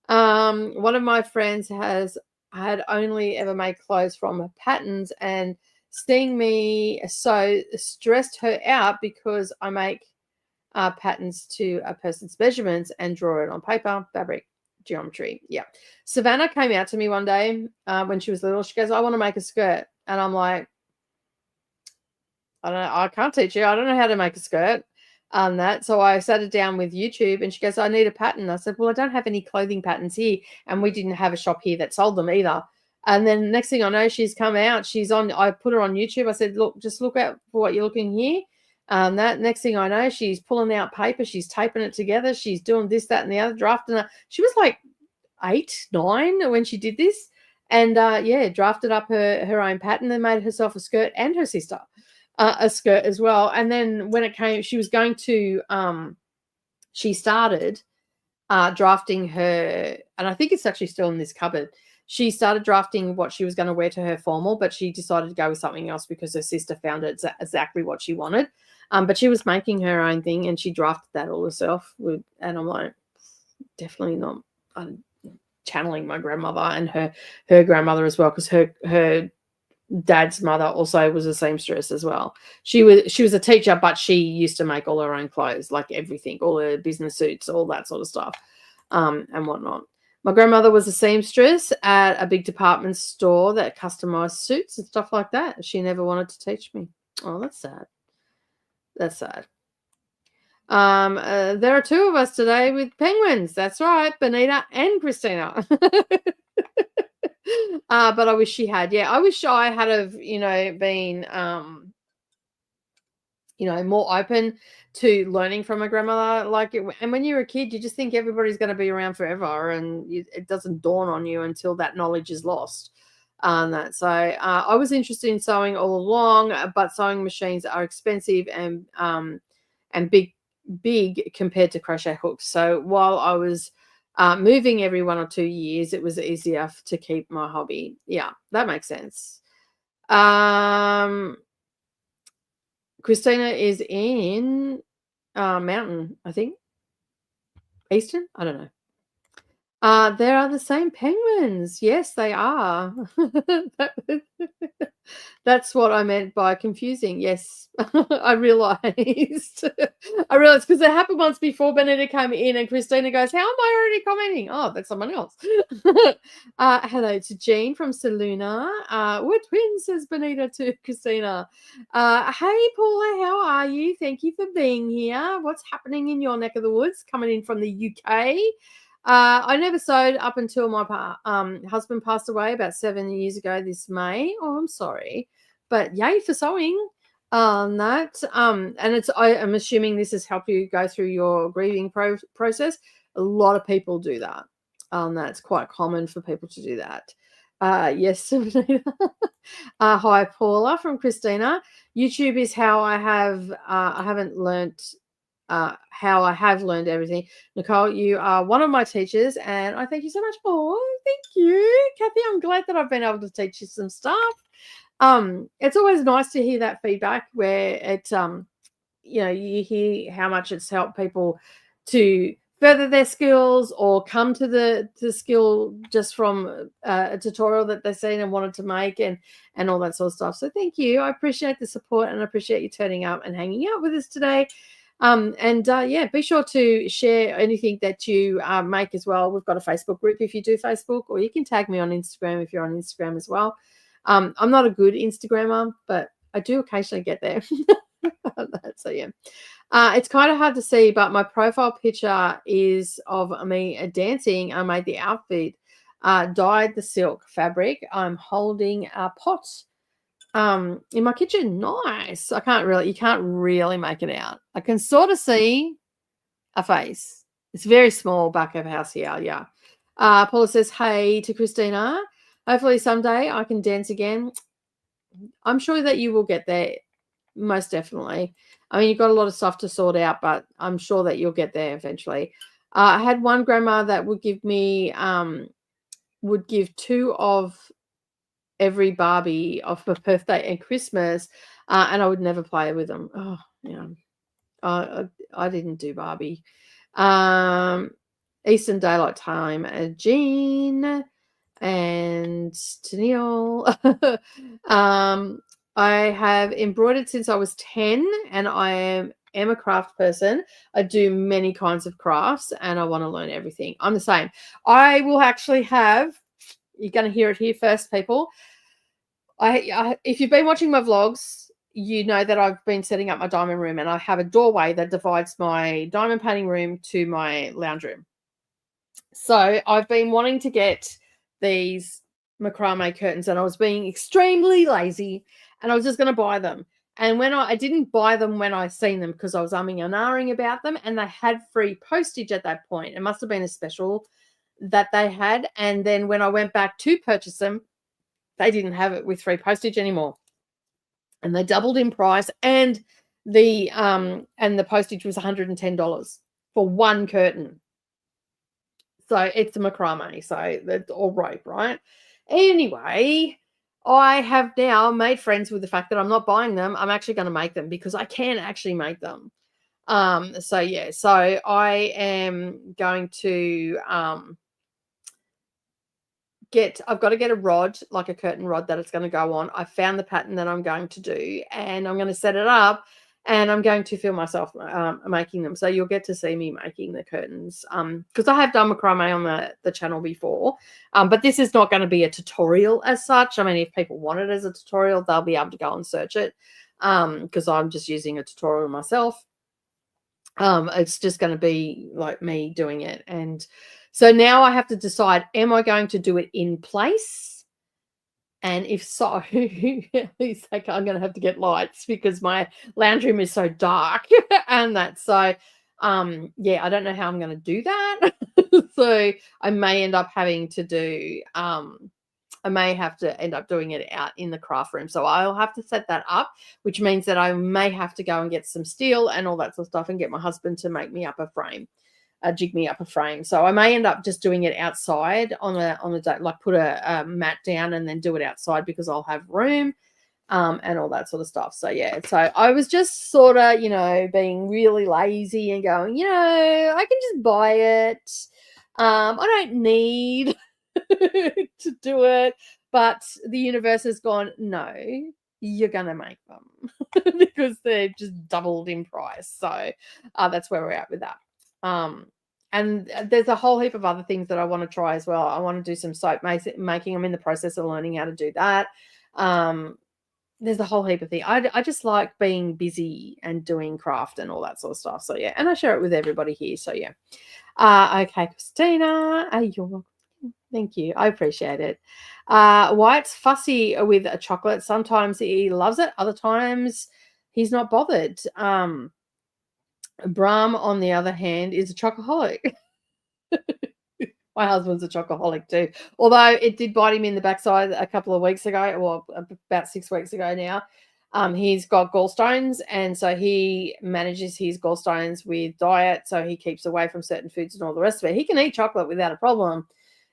One of my friends had only ever made clothes from her patterns, and seeing me so stressed her out because I make patterns to a person's measurements and draw it on paper, fabric, geometry. Yeah. Savannah came out to me one day when she was little. She goes, I want to make a skirt. And I'm like, I don't know. I can't teach you. I don't know how to make a skirt. That. So I sat it down with YouTube and she goes, I need a pattern. I said, well, I don't have any clothing patterns here. And we didn't have a shop here that sold them either. And then next thing I know, she's come out. I put her on YouTube. I said, look, just look out for what you're looking here. That next thing I know, she's pulling out paper, she's taping it together, she's doing this, that, and the other, drafting it. She was like 8, 9 when she did this, and drafted up her own pattern and made herself a skirt and her sister a skirt as well. And then when it came, she was going to, she started drafting her, and I think it's actually still in this cupboard. She started drafting what she was going to wear to her formal, but she decided to go with something else because her sister found it exactly what she wanted. But she was making her own thing and she drafted that all herself. And I'm like, definitely not channeling my grandmother and her grandmother as well, because her dad's mother also was a seamstress as well. She was a teacher, but she used to make all her own clothes, like everything, all her business suits, all that sort of stuff, and whatnot. My grandmother was a seamstress at a big department store that customized suits and stuff like that. She never wanted to teach me. Oh, that's sad. That's sad. There are 2 of us today with penguins. That's right, Bonita and Christina. But I wish she had. Yeah, I wish I had have, been, more open to learning from a grandmother. And when you're a kid, you just think everybody's going to be around forever, and it doesn't dawn on you until that knowledge is lost. So I was interested in sewing all along, but sewing machines are expensive and big compared to crochet hooks. So while I was moving every 1 or 2 years, it was easier to keep my hobby. Yeah, that makes sense. Christina is in Mountain, I think. Eastern? I don't know. There are the same penguins. Yes, they are. That's what I meant by confusing. Yes, I realized. I realized because it happened once before. Benita came in and Christina goes, how am I already commenting? Oh, that's someone else. Hello to Jean from Saluna. We're twins, says Benita to Christina. Hey, Paula, how are you? Thank you for being here. What's happening in your neck of the woods? Coming in from the UK. I never sewed up until my husband passed away about 7 years ago this May. Oh, I'm sorry. But yay for sewing. And I'm assuming this has helped you go through your grieving process. A lot of people do that. That's quite common for people to do that. Yes. Hi, Paula from Christina. YouTube is how I haven't learnt how I have learned everything. Nicole, you are one of my teachers, and I thank you so much. Oh, thank you, Kathy. I'm glad that I've been able to teach you some stuff. It's always nice to hear that feedback where it, you hear how much it's helped people to further their skills or come to the skill just from a tutorial that they've seen and wanted to make and all that sort of stuff. So thank you. I appreciate the support and I appreciate you turning up and hanging out with us today. Yeah, be sure to share anything that you make as well. We've got a Facebook group if you do Facebook, or you can tag me on Instagram if you're on Instagram as well. I'm not a good Instagrammer, but I do occasionally get there. So yeah. It's kind of hard to see, but my profile picture is of me dancing. I made the outfit, dyed the silk fabric. I'm holding a pot in my kitchen. Nice. You can't really make it out. I can sort of see a face. It's very small back of house here. Yeah. Paula says, hey to Christina. Hopefully someday I can dance again. I'm sure that you will get there. Most definitely. I mean, you've got a lot of stuff to sort out, but I'm sure that you'll get there eventually. I had one grandma that would give me, would give 2 of every Barbie of my birthday and Christmas, and I would never play with them. Oh, yeah. I didn't do Barbie. Eastern Daylight Time, Jean and Tennille. I have embroidered since I was 10 and I am a craft person. I do many kinds of crafts and I want to learn everything. I'm the same. I will actually have, you're going to hear it here first, people. If you've been watching my vlogs, you know that I've been setting up my diamond room and I have a doorway that divides my diamond painting room to my lounge room. So I've been wanting to get these macrame curtains and I was being extremely lazy and I was just going to buy them. And when I didn't buy them when I seen them because I was umming and ahhing about them, and they had free postage at that point. It must have been a special that they had. And then when I went back to purchase them, they didn't have it with free postage anymore. And they doubled in price, and the postage was $110 for one curtain. So it's a macrame, so that's all rope, right? Anyway, I have now made friends with the fact that I'm not buying them. I'm actually going to make them because I can actually make them. So yeah, so I am going to I've got to get a rod, like a curtain rod that it's going to go on. I found the pattern that I'm going to do and I'm going to set it up and I'm going to film myself making them. So you'll get to see me making the curtains because I have done macrame on the channel before. But this is not going to be a tutorial as such. I mean, if people want it as a tutorial, they'll be able to go and search it because I'm just using a tutorial myself. It's just going to be like me doing it. And so now I have to decide, am I going to do it in place? And if so, it's like I'm going to have to get lights because my lounge room is so dark and that. So, yeah, I don't know how I'm going to do that. So I may end up having to do, I may have to end up doing it out in the craft room. So I'll have to set that up, which means that I may have to go and get some steel and all that sort of stuff and get my husband to make me up a frame. Jig me up a frame. So I may end up just doing it outside on a day, like put a mat down and then do it outside because I'll have room and all that sort of stuff. So yeah, so I was just sort of, being really lazy and going, I can just buy it. I don't need to do it. But the universe has gone, no, you're going to make them because they're just doubled in price. So that's where we're at with that. And there's a whole heap of other things that I want to try as well. I want to do some soap making. I'm in the process of learning how to do that. There's a whole heap of things. I just like being busy and doing craft and all that sort of stuff. So yeah, and I share it with everybody here. So yeah. Okay, Christina, you're welcome. Thank you. I appreciate it. White's fussy with a chocolate. Sometimes he loves it. Other times he's not bothered. Brahm, on the other hand, is a chocoholic. My husband's a chocoholic too. Although it did bite him in the backside a couple of weeks ago, or about 6 weeks ago now. He's got gallstones, and so he manages his gallstones with diet. So he keeps away from certain foods and all the rest of it. He can eat chocolate without a problem.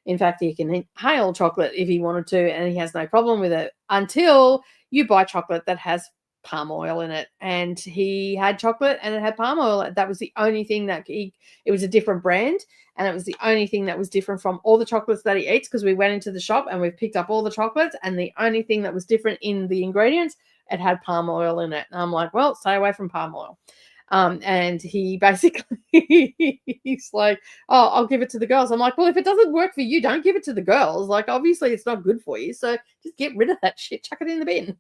In fact, he can inhale chocolate if he wanted to, and he has no problem with it until you buy chocolate that has palm oil in it, and he had chocolate and it had palm oil. That was the only thing that it was a different brand, and it was the only thing that was different from all the chocolates that he eats, because we went into the shop and we've picked up all the chocolates, and the only thing that was different in the ingredients, it had palm oil in it. And I'm like, well, stay away from palm oil. And he basically, he's like, oh, I'll give it to the girls. I'm like, well, if it doesn't work for you, don't give it to the girls. Like, obviously it's not good for you. So just get rid of that shit, chuck it in the bin.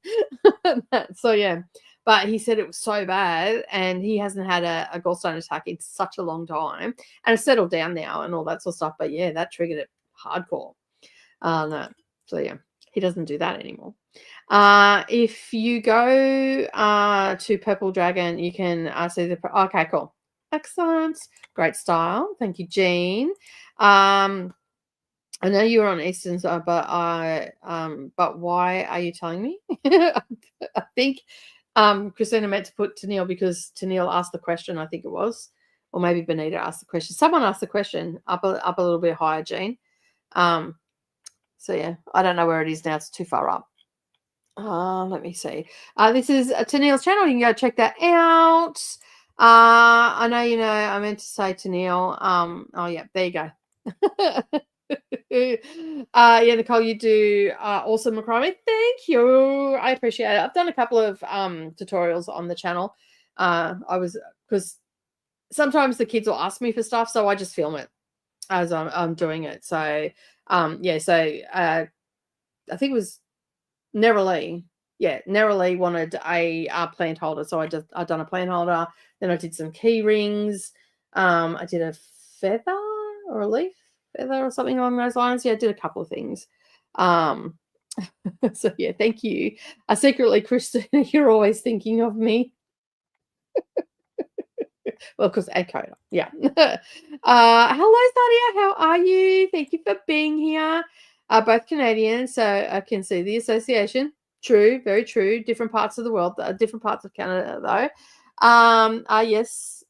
So yeah, but he said it was so bad, and he hasn't had a gallstone attack in such a long time, and it's settled down now and all that sort of stuff. But yeah, that triggered it hardcore. No. So yeah, he doesn't do that anymore. If you go to Purple Dragon, you can see the. Okay, cool, excellent, great style. Thank you, Jean. I know you were on Eastern, but why are you telling me? I think Christina meant to put Tennille because Tennille asked the question. I think it was, or maybe Benita asked the question. Someone asked the question up a little bit higher, Jean. So yeah, I don't know where it is now. It's too far up. Let me see. This is Tennille's channel. You can go check that out. I know you know I meant to say Tennille. Oh yeah, there you go. Yeah, Nicole, you do awesome macrame. Thank you. I appreciate it. I've done a couple of tutorials on the channel. Because sometimes the kids will ask me for stuff, so I just film it as I'm doing it. So yeah, so I think it was Neroli. Yeah, Neroli wanted a plant holder, so I done a plant holder. Then I did some key rings. I did a feather or a leaf feather or something along those lines. Yeah, I did a couple of things. So yeah, thank you. Secretly, Christina, you're always thinking of me. Well, because Coda. Yeah. Hello, Sadia. How are you? Thank you for being here. Both Canadian, so I can see the association. True, very true. Different parts of the world, different parts of Canada, though. Yes,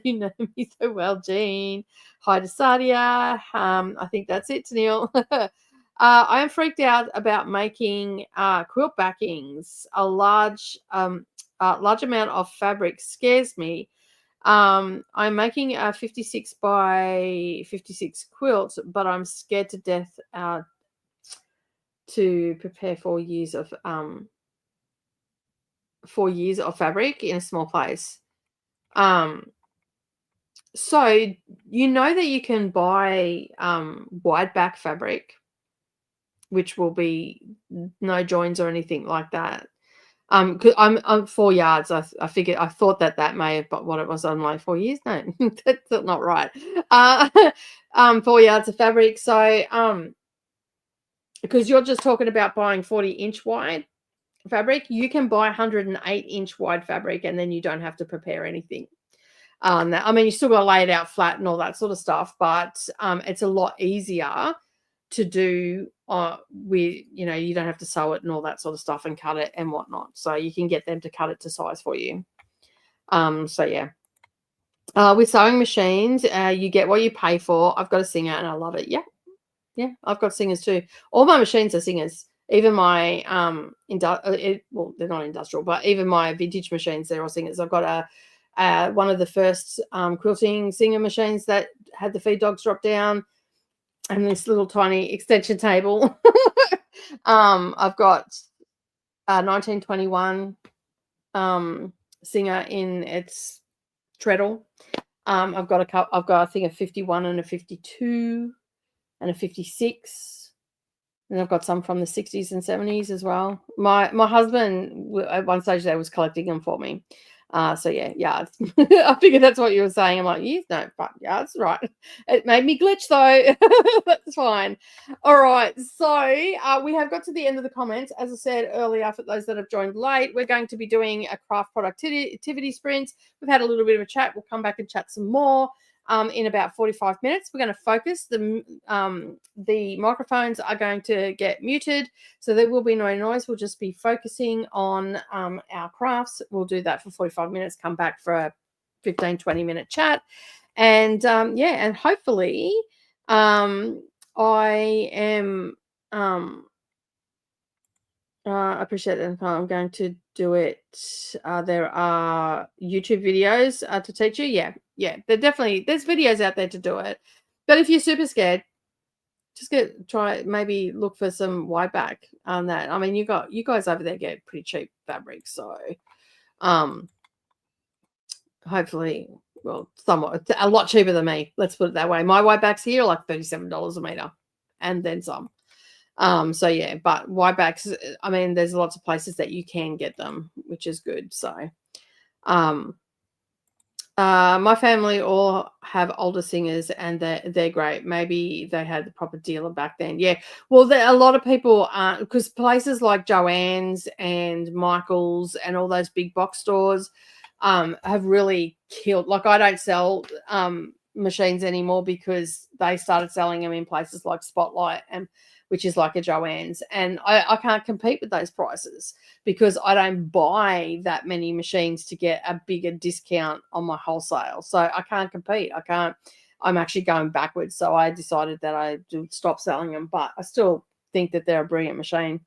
you know me so well, Jean. Hi to Sadia. I think that's it, Tennille. I am freaked out about making quilt backings. A large amount of fabric scares me. I'm making a 56 by 56 quilt, but I'm scared to death to prepare 4 years of fabric in a small place. So you know that you can buy wide back fabric, which will be no joins or anything like that. Cause I'm 4 yards. I thought that may have, but what it was, I'm like 4 years. No, that's not right. 4 yards of fabric. So, because you're just talking about buying 40-inch wide fabric, you can buy 108-inch wide fabric, and then you don't have to prepare anything. I mean, you still got to lay it out flat and all that sort of stuff, but it's a lot easier to do with, you don't have to sew it and all that sort of stuff and cut it and whatnot. So you can get them to cut it to size for you. So yeah. With sewing machines, you get what you pay for. I've got a Singer and I love it. Yeah, I've got Singers too. All my machines are Singers. Even my well, they're not industrial, but even my vintage machines, they're all Singers. I've got one of the first quilting Singer machines that had the feed dogs drop down, and this little tiny extension table. I've got a 1921 Singer in its treadle. I've got I think a 51 and a 52 and a 56. And I've got some from the 60s and 70s as well. My husband at one stage there was collecting them for me. So yeah, yards. I figured that's what you were saying. I'm like, yes, no, but yards, right. It made me glitch though. That's fine. All right. So we have got to the end of the comments. As I said earlier, for those that have joined late, we're going to be doing a craft productivity sprint. We've had a little bit of a chat. We'll come back and chat some more. In about 45 minutes, we're going to focus. The microphones are going to get muted, so there will be no noise. We'll just be focusing on our crafts. We'll do that for 45 minutes, come back for a 15-20 minute chat, and yeah, and hopefully I am I appreciate that. I'm going to do it. There are YouTube videos to teach you. Yeah, yeah. There's videos out there to do it. But if you're super scared, just try maybe look for some white back on that. I mean, you guys over there get pretty cheap fabric, so um hopefully, well, somewhat a lot cheaper than me. Let's put it that way. My white backs here are like $37 a meter, and then some. So yeah, but white backs, I mean, there's lots of places that you can get them, which is good. So um my family all have older singers, and they're great. Maybe they had the proper dealer back then. Yeah, well, a lot of people aren't, because places like Joann's and Michael's and all those big box stores have really killed. Like, I don't sell machines anymore because they started selling them in places like Spotlight, and which is like a Joann's, and I can't compete with those prices because I don't buy that many machines to get a bigger discount on my wholesale. So I can't compete. I can't. I'm actually going backwards. So I decided that I would stop selling them, but I still think that they're a brilliant machine.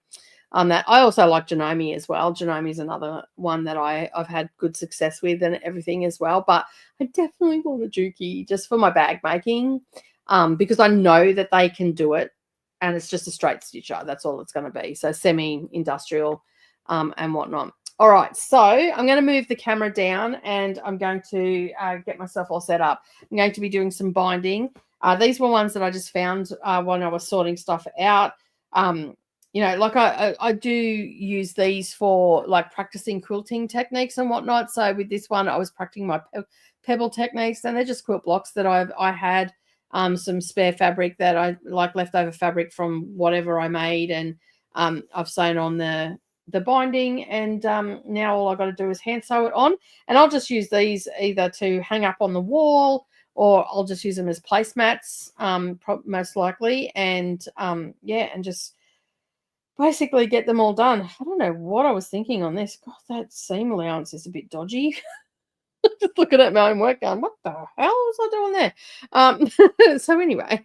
That I also like Janome as well. Janome is another one that I've had good success with and everything as well. But I definitely want a Juki just for my bag making, because I know that they can do it, and it's just a straight stitcher. That's all it's going to be. So semi-industrial and whatnot. All right, so I'm going to move the camera down, and I'm going to get myself all set up. I'm going to be doing some binding. These were ones that I just found when I was sorting stuff out. Like I do use these for like practicing quilting techniques and whatnot. So with this one, I was practicing my pebble techniques, and they're just quilt blocks that I had some spare fabric that I like, leftover fabric from whatever I made, and I've sewn on the binding, and now all I got to do is hand sew it on, and I'll just use these either to hang up on the wall, or I'll just use them as placemats, most likely, and yeah, and just basically get them all done. I don't know what I was thinking on this. God, that seam allowance is a bit dodgy. Just looking at my own work going, what the hell was I doing there? So anyway,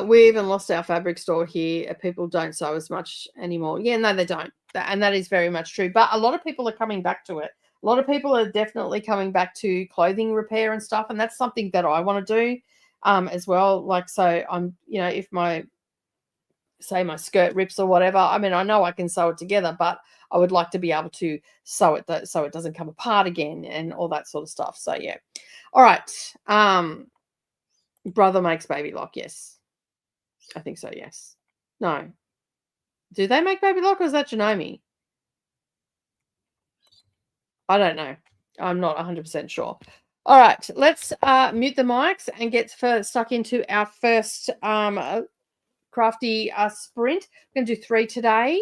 we even lost our fabric store here. People don't sew as much anymore. Yeah, no, they don't. And that is very much true. But a lot of people are coming back to it. A lot of people are definitely coming back to clothing repair and stuff. And that's something that I want to do as well. Like, so I'm, if my skirt rips or whatever, I mean, I know I can sew it together, but I would like to be able to sew it so it doesn't come apart again and all that sort of stuff. So yeah. All right. Brother makes baby lock. Yes. I think so. Yes. No. Do they make baby lock, or is that Janome? I don't know. I'm not 100% sure. All right. Let's mute the mics and get stuck into our first crafty sprint. We're going to do 3 today,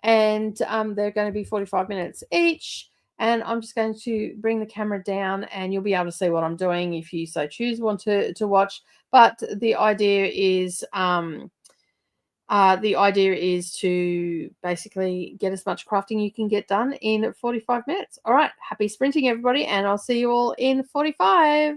and they're going to be 45 minutes each. And I'm just going to bring the camera down, and you'll be able to see what I'm doing if you so choose want to watch. But the idea is to basically get as much crafting you can get done in 45 minutes. All right, happy sprinting, everybody, and I'll see you all in 45.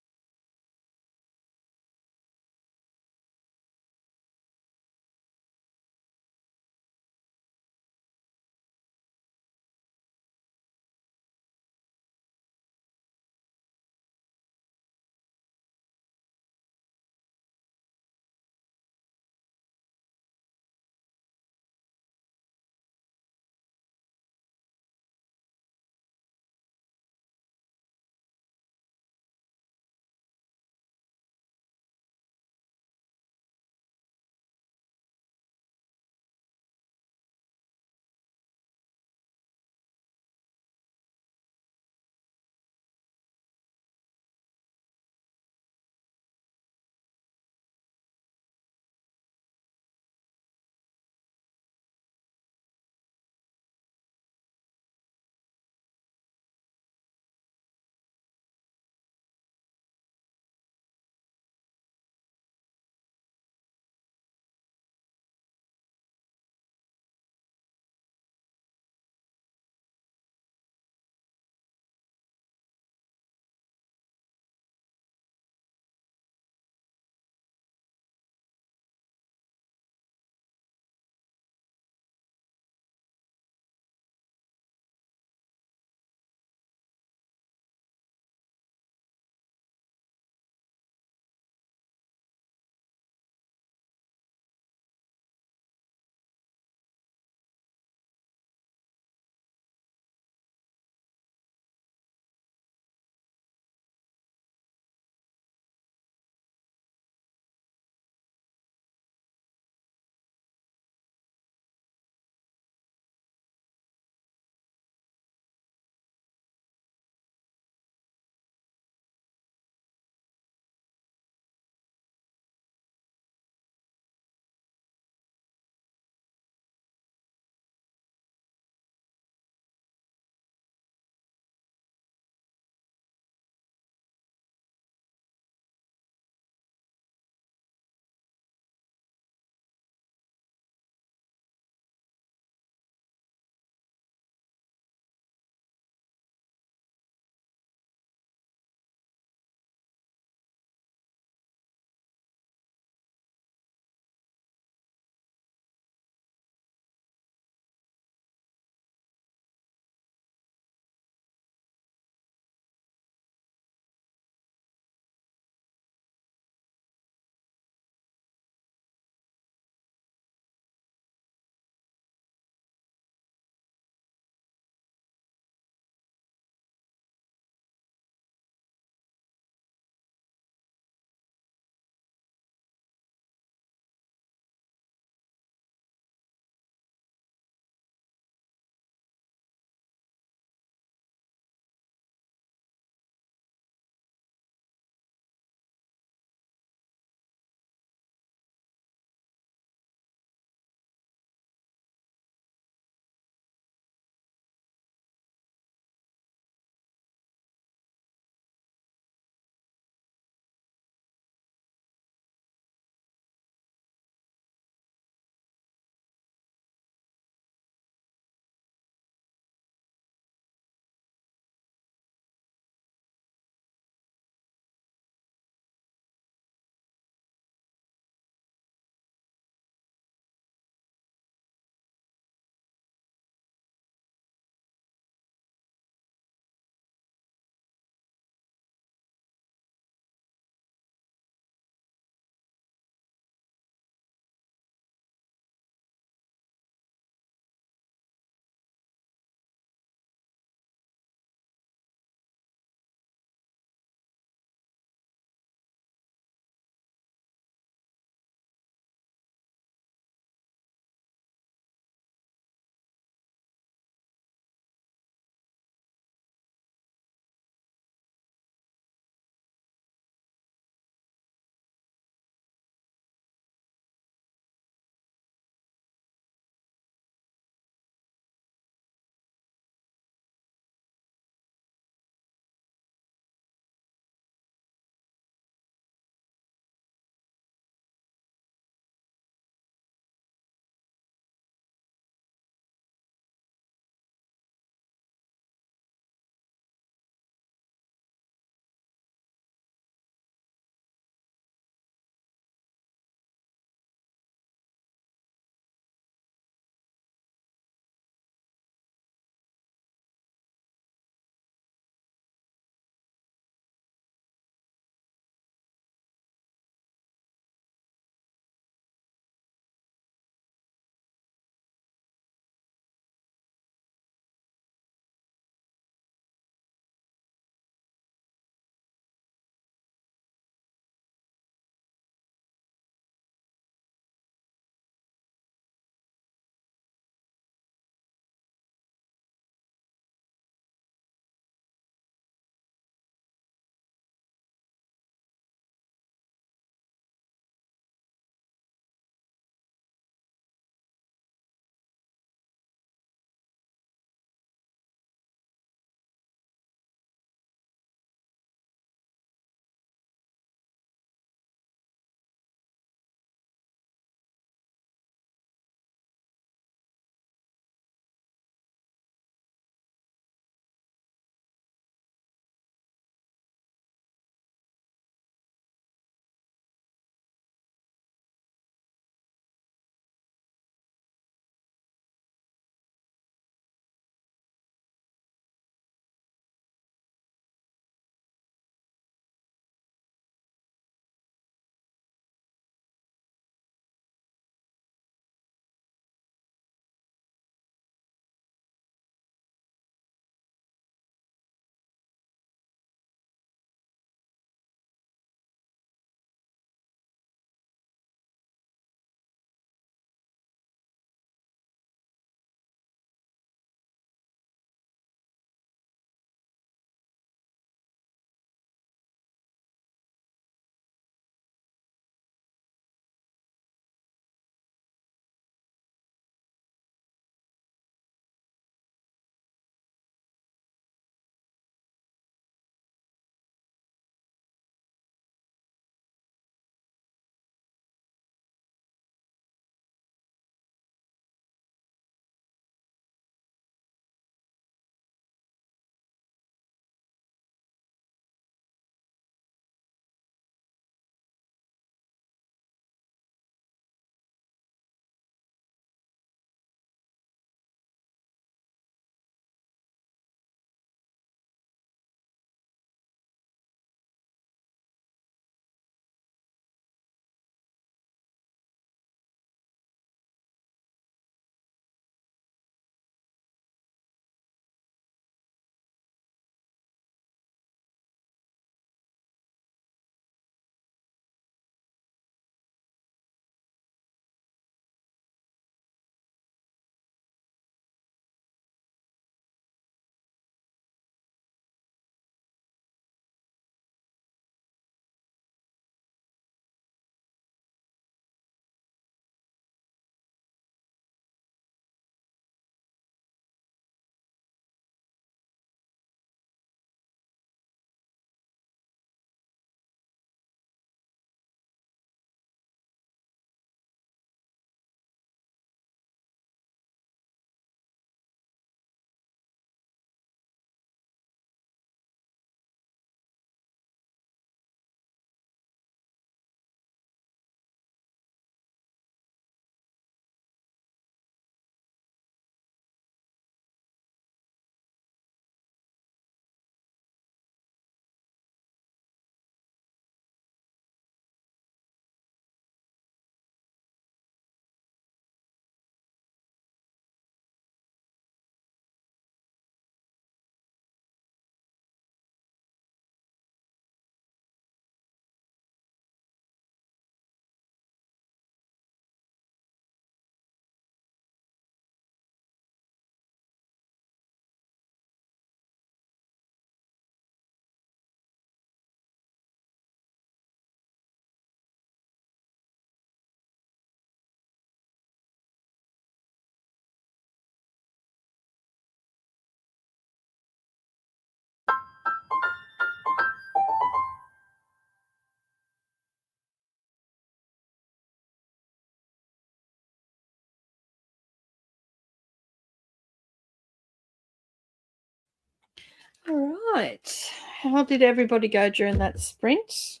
All right. How did everybody go during that sprint?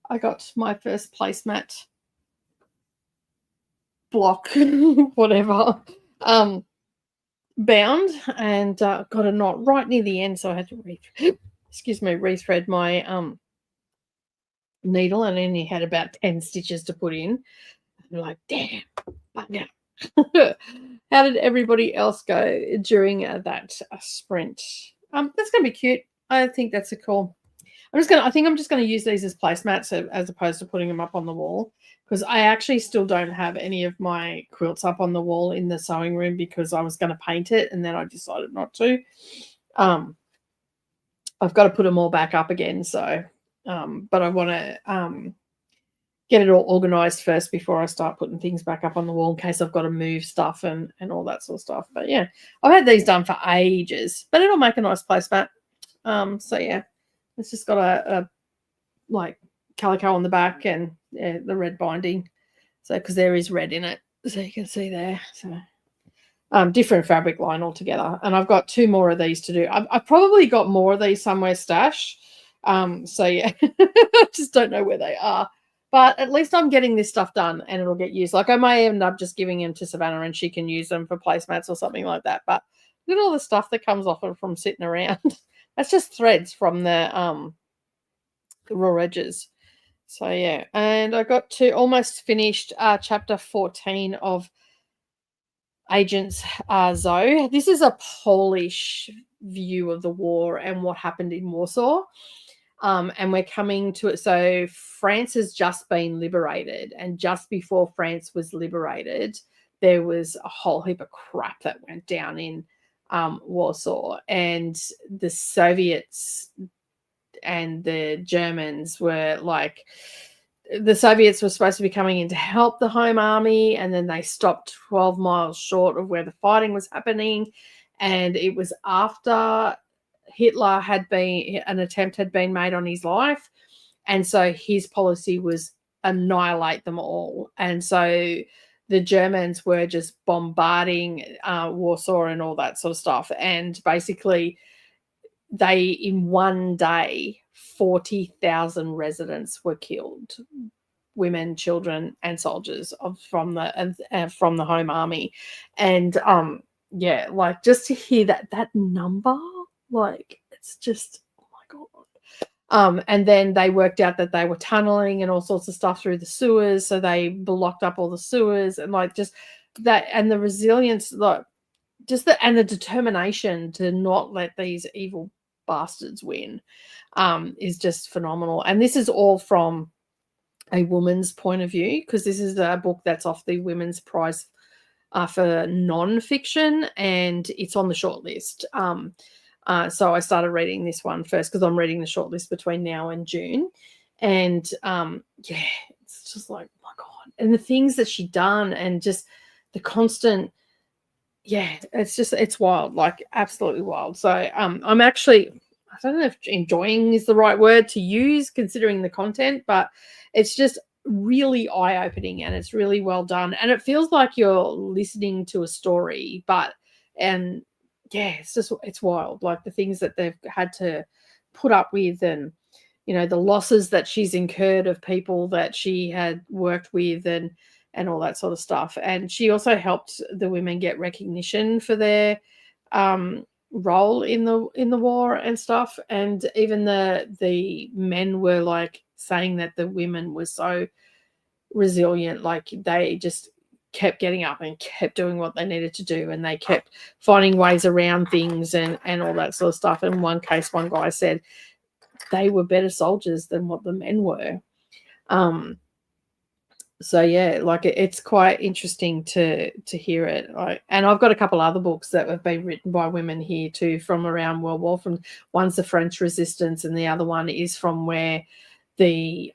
I got my first placemat block, whatever, bound, and got a knot right near the end, so I had to rethread my needle, and only had about 10 stitches to put in. I'm like, damn, bugger. How did everybody else go during that sprint? That's gonna be cute. I think that's a cool. I think I'm just gonna use these as placemats as opposed to putting them up on the wall, because I actually still don't have any of my quilts up on the wall in the sewing room because I was going to paint it and then I decided not to. I've got to put them all back up again. So, but I want to get it all organized first before I start putting things back up on the wall in case I've got to move stuff and all that sort of stuff. But yeah, I've had these done for ages, but it'll make a nice placemat. So yeah, it's just got a like calico on the back and the red binding. So because there is red in it, so you can see there. So different fabric line altogether. And I've got 2 more of these to do. I've probably got more of these somewhere stashed. So yeah, I just don't know where they are. But at least I'm getting this stuff done and it'll get used. Like I may end up just giving them to Savannah and she can use them for placemats or something like that. But look at all the stuff that comes off of from sitting around. That's just threads from the raw edges. So yeah, and I got to almost finished chapter 14 of Agents Zoe. This is a Polish view of the war and what happened in Warsaw. And we're coming to it. So France has just been liberated, and just before France was liberated, there was a whole heap of crap that went down in Warsaw, and the Soviets and the Germans were like, the Soviets were supposed to be coming in to help the Home Army, and then they stopped 12 miles short of where the fighting was happening. And it was after Hitler an attempt had been made on his life. And so his policy was annihilate them all. And so the Germans were just bombarding Warsaw and all that sort of stuff. And basically they, in one day, 40,000 residents were killed, women, children, and soldiers from the Home Army. And yeah, like just to hear that number, like it's just, oh my god. And then they worked out that they were tunneling and all sorts of stuff through the sewers, so they blocked up all the sewers, and like just that, and the resilience, like just and the determination to not let these evil bastards win is just phenomenal. And this is all from a woman's point of view, because this is a book that's off the Women's Prize for non-fiction, and it's on the shortlist. So I started reading this one first because I'm reading the shortlist between now and June. And yeah, it's just like, oh my god, and the things that she done, and just the constant, yeah, it's wild, like absolutely wild. So I'm actually, I don't know if enjoying is the right word to use considering the content, but it's just really eye-opening, and it's really well done, and it feels like you're listening to a story. And yeah, it's wild, like the things that they've had to put up with, and the losses that she's incurred of people that she had worked with, and all that sort of stuff. And she also helped the women get recognition for their role in the war and stuff. And even the men were like saying that the women were so resilient, like they just kept getting up and kept doing what they needed to do, and they kept finding ways around things and all that sort of stuff. In one case, one guy said they were better soldiers than what the men were. So yeah, like it's quite interesting to hear it. And I've got a couple other books that have been written by women here too, from around World War. From one's the French Resistance, and the other one is from where the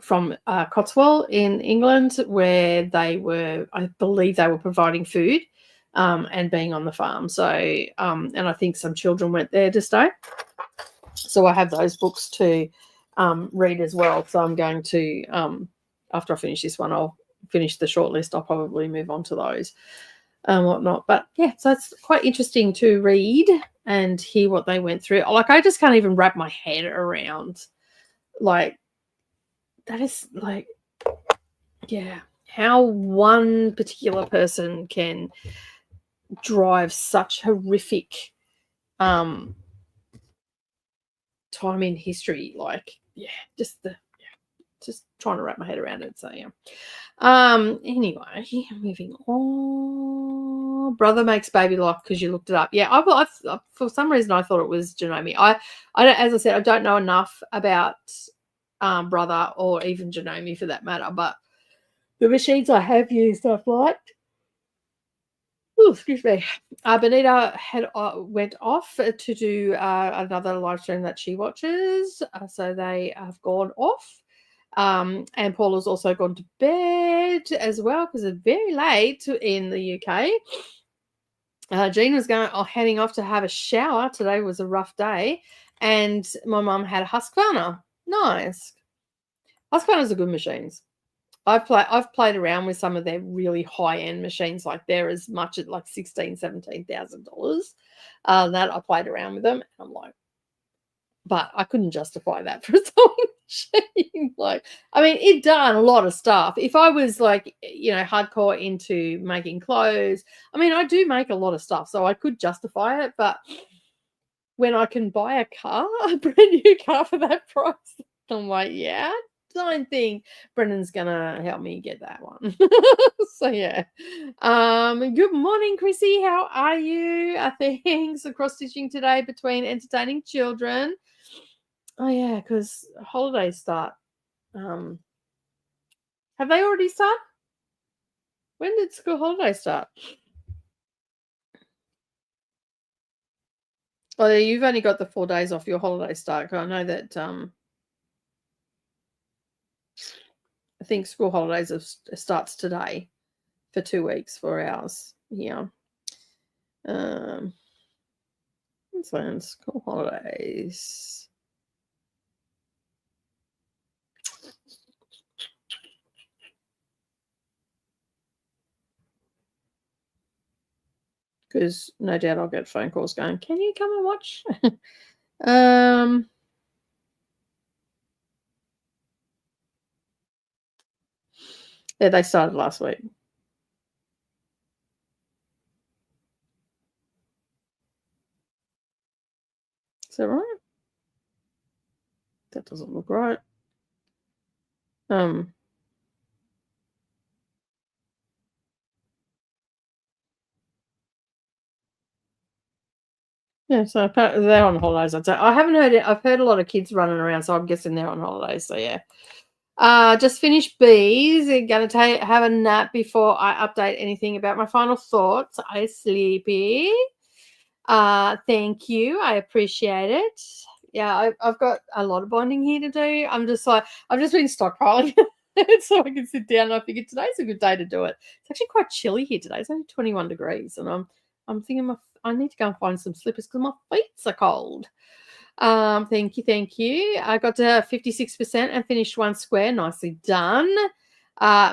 from Cotswold in England, where they were, I believe, they were providing food and being on the farm. So and I think some children went there to stay. So I have those books to read as well. So I'm going to after I finish this one, I'll finish the shortlist. I'll probably move on to those and whatnot. But yeah, so it's quite interesting to read and hear what they went through. Like, I just can't even wrap my head around, like, that is like, yeah, how one particular person can drive such horrific time in history. Like, yeah, just trying to wrap my head around it. So yeah. Anyway, moving on. Brother makes baby lock because you looked it up. Yeah, I for some reason I thought it was Janome. I don't, as I said, I don't know enough about Brother or even Janome for that matter, but the machines I have used I've liked. Oh, excuse me. Benita had went off to do another live stream that she watches, so they have gone off. And Paula's also gone to bed as well because it's very late in the UK. Jean was heading off to have a shower. Today was a rough day, and my mum had a Husqvarna. Nice. Husqvarna's are good machines. I've played around with some of their really high-end machines, like they're as much as like $16,000-$17,000. That I played around with them, and I'm like, but I couldn't justify that for a sewing machine. Like, I mean, it done a lot of stuff. If I was like, hardcore into making clothes, I mean, I do make a lot of stuff, so I could justify it. But when I can buy a car, a brand new car for that price, I'm like, yeah, don't think Brendan's gonna help me get that one. So yeah. Good morning, Chrissy. How are you? Things across stitching today between entertaining children. Oh yeah, because holidays start. Have they already started? When did school holidays start? Oh, yeah, you've only got the 4 days off your holiday start. I know that I think school holidays starts today for 2 weeks, 4 hours. Yeah. Queensland school holidays. Because no doubt I'll get phone calls going, can you come and watch? Yeah, they started last week. Is that right? That doesn't look right. Yeah, so they're on holidays, I'd say. I haven't heard it. I've heard a lot of kids running around, so I'm guessing they're on holidays. So yeah. Just finished bees. I'm gonna have a nap before I update anything about my final thoughts. I sleepy. Thank you. I appreciate it. Yeah, I've got a lot of bonding here to do. I'm just like, I've just been stockpiling so I can sit down. And I figured today's a good day to do it. It's actually quite chilly here today. It's only 21 degrees, and I'm thinking I need to go and find some slippers because my feet are cold. Thank you. I got to 56% and finished one square. Nicely done.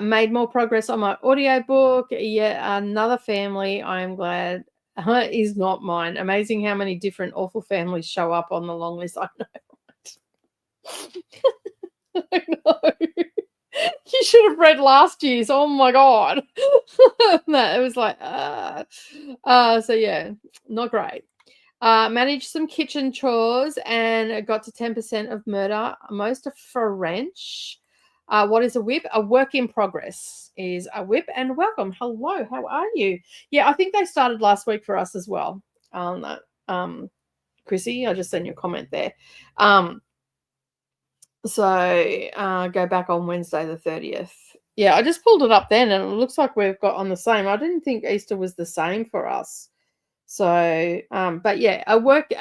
Made more progress on my audiobook. Yeah, another family. I am glad is not mine. Amazing how many different awful families show up on the long list. I know. I know. You should have read last year's. Oh my god. No, it was like so yeah, not great. Managed some kitchen chores and got to 10% of murder, most of French. What is a whip? A work in progress is a whip. And welcome. Hello, how are you? Yeah, I think they started last week for us as well. Chrissy, I just sent you a comment there. So go back on Wednesday the 30th. Yeah, I just pulled it up then, and it looks like we've got on the same. I didn't think Easter was the same for us. So, but yeah, a whip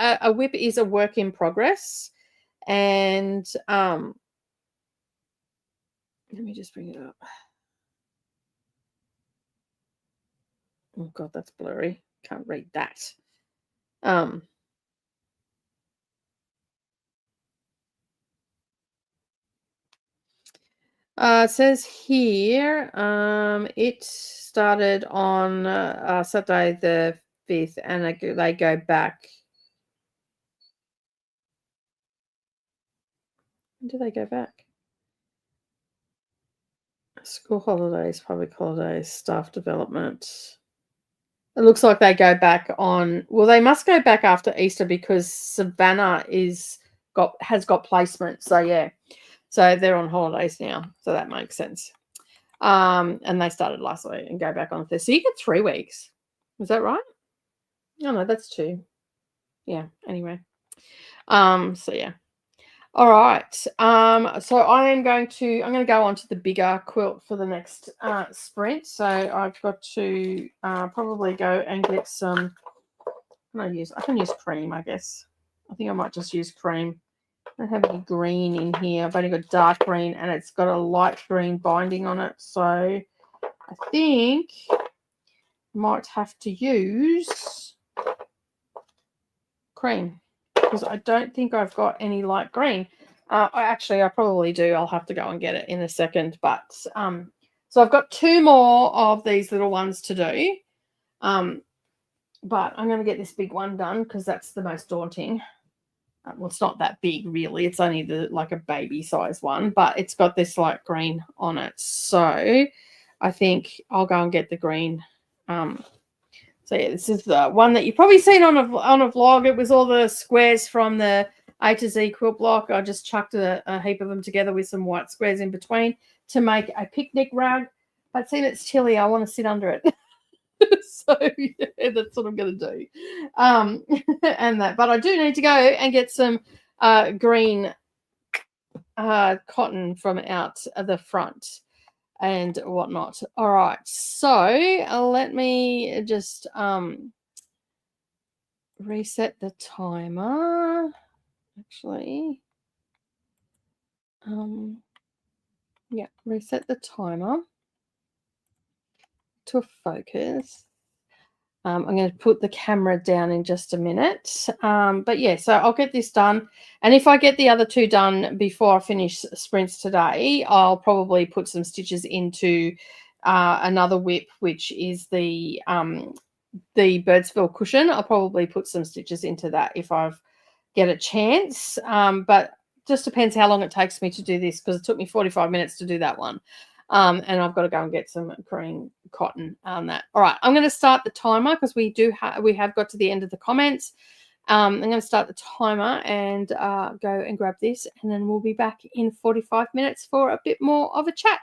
is a work in progress, and let me just bring it up. Oh god, that's blurry. Can't read that. It says here, it started on Saturday the 5th, and they go back When do they go back? School holidays, public holidays, staff development. It looks like they go back on, well, they must go back after Easter because Savannah has got placement. So yeah. So they're on holidays now. So that makes sense. And they started last week and go back on Thursday. So you get 3 weeks. Is that right? Oh no, that's 2. Yeah. Anyway. So yeah. All right. So I'm going to go on to the bigger quilt for the next sprint. So I've got to probably go and get some. I can use cream, I guess. I think I might just use cream. I don't have any green in here. I've only got dark green and it's got a light green binding on it. So I think I might have to use cream because I don't think I've got any light green. I probably do. I'll have to go and get it in a second. But so I've got 2 more of these little ones to do. But I'm going to get this big one done because that's the most daunting. Well, it's not that big, really. It's only like a baby size one, but it's got this light green on it. So I think I'll go and get the green. So yeah, this is the one that you've probably seen on a vlog. It was all the squares from the A to Z quilt block. I just chucked a heap of them together with some white squares in between to make a picnic rug. But seeing it's chilly, I want to sit under it. So yeah, that's what I'm going to do. But I do need to go and get some green cotton from out the front and whatnot. All right, so let me just reset the timer. Actually, yeah, reset the timer to a focus. I'm going to put the camera down in just a minute. But yeah, so I'll get this done. And if I get the other 2 done before I finish sprints today, I'll probably put some stitches into another WIP, which is the Birdsville cushion. I'll probably put some stitches into that if I get a chance. But just depends how long it takes me to do this because it took me 45 minutes to do that one. And I've got to go and get some cream cotton on that. All right, I'm going to start the timer because we have got to the end of the comments. I'm going to start the timer and go and grab this, and then we'll be back in 45 minutes for a bit more of a chat.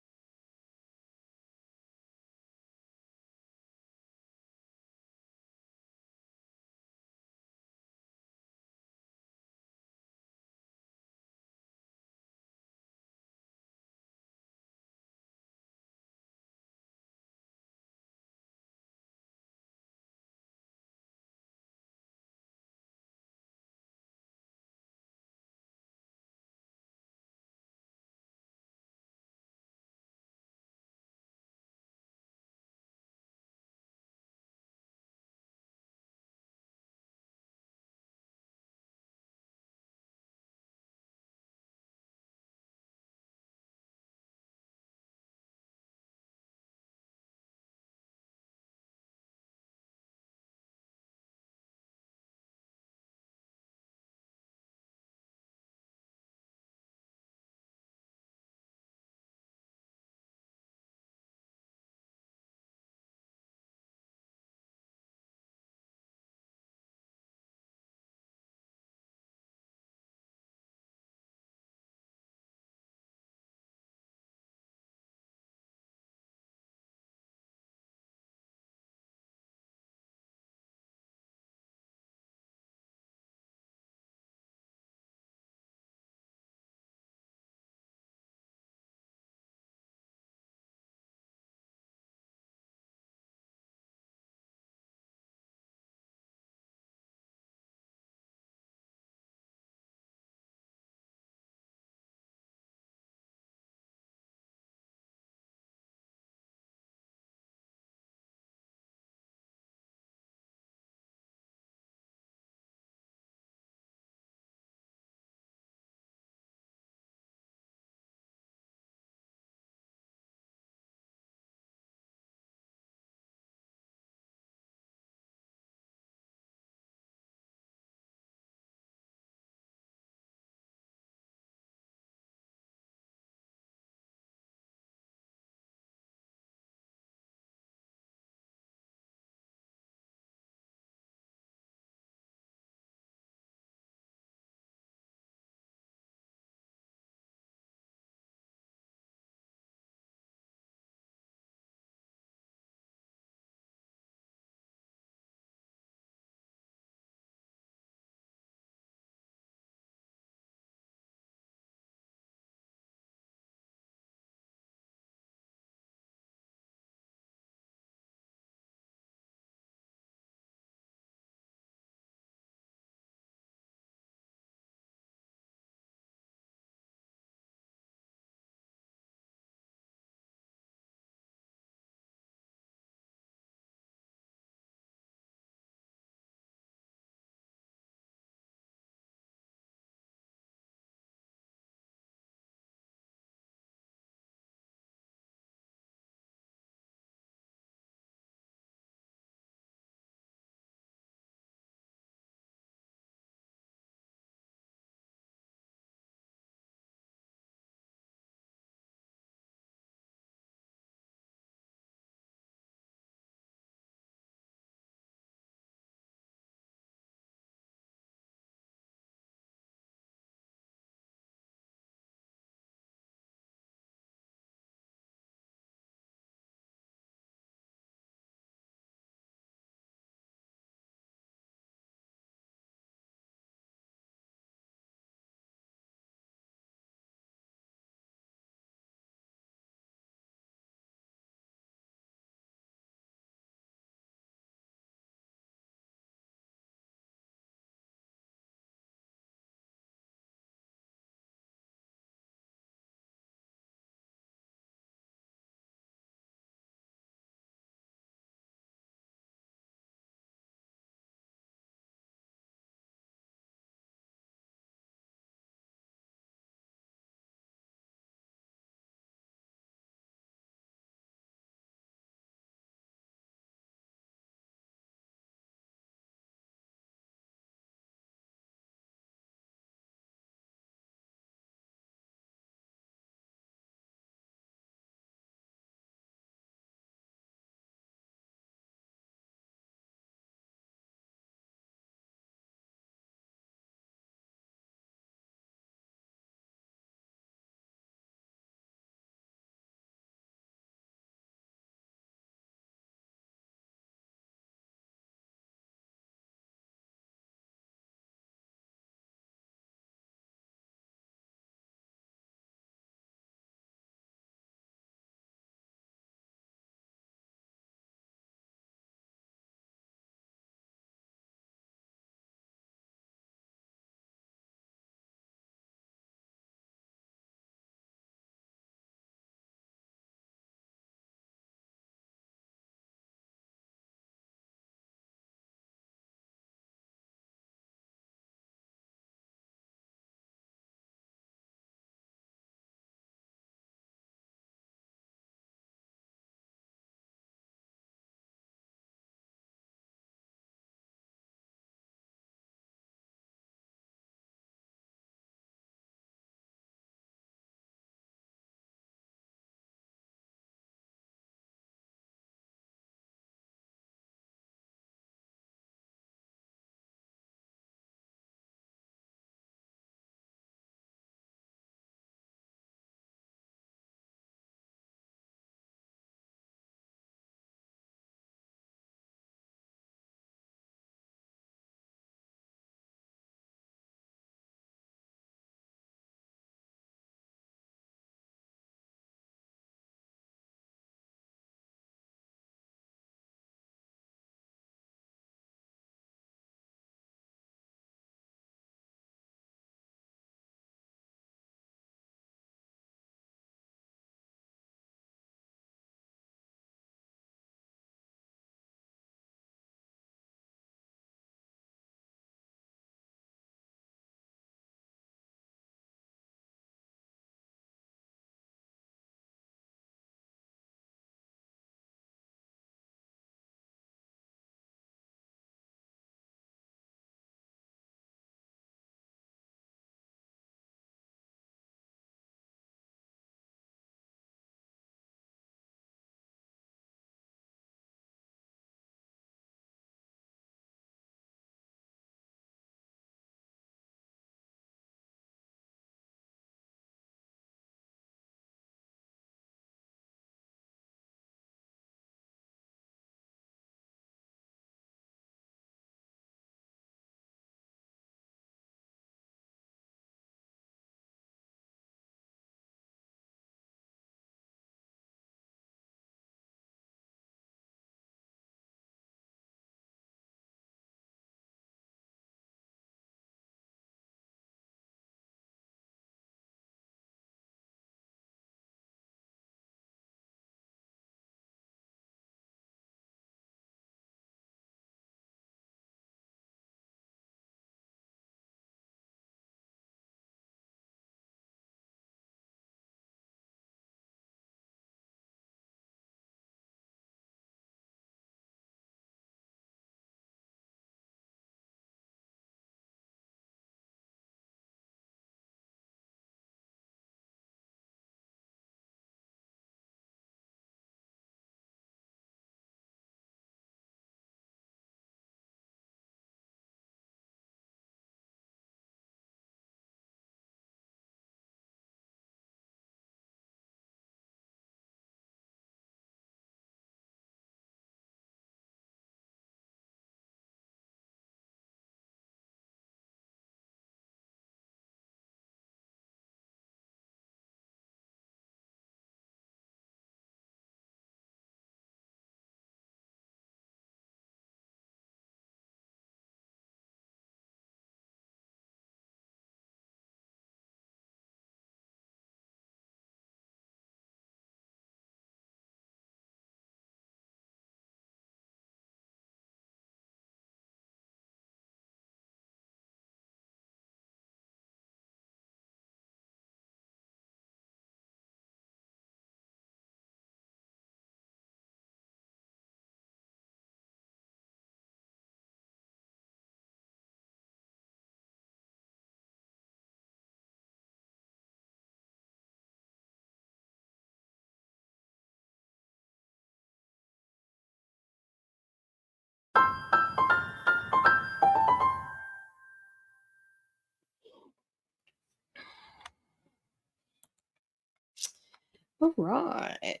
All right.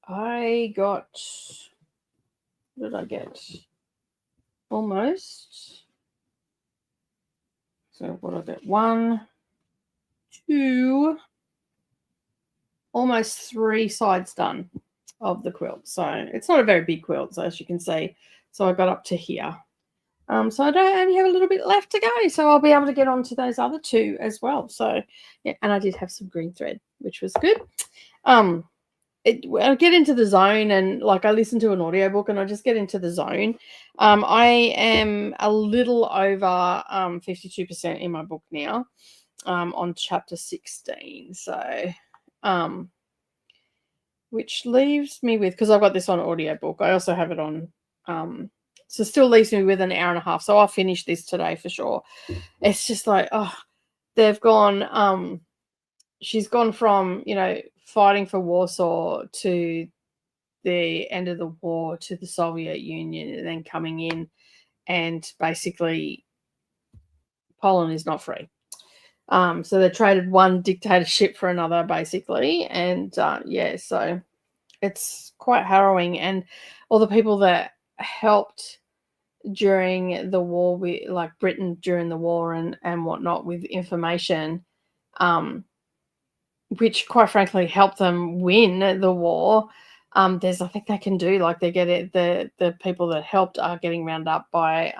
I got, what did I get? Almost. So what did I get? 1, 2, almost 3 sides done of the quilt. So it's not a very big quilt, so as you can see. So I got up to here. So I don't only have a little bit left to go. So I'll be able to get on to those other 2 as well. So yeah, and I did have some green thread, which was good. I get into the zone, and like I listen to an audiobook and I just get into the zone. I am a little over 52% in my book now, on chapter 16. So which leaves me with, because I've got this on audiobook, I also have it on so still leaves me with an hour and a half. So I'll finish this today for sure. It's just like, oh, they've gone she's gone from, fighting for Warsaw to the end of the war to the Soviet Union, and then coming in, and basically Poland is not free. So they traded one dictatorship for another, basically, and so it's quite harrowing. And all the people that helped during the war, with like Britain during the war and whatnot, with information, which quite frankly helped them win the war. There's nothing they can do. Like they get it, the people that helped are getting rounded up by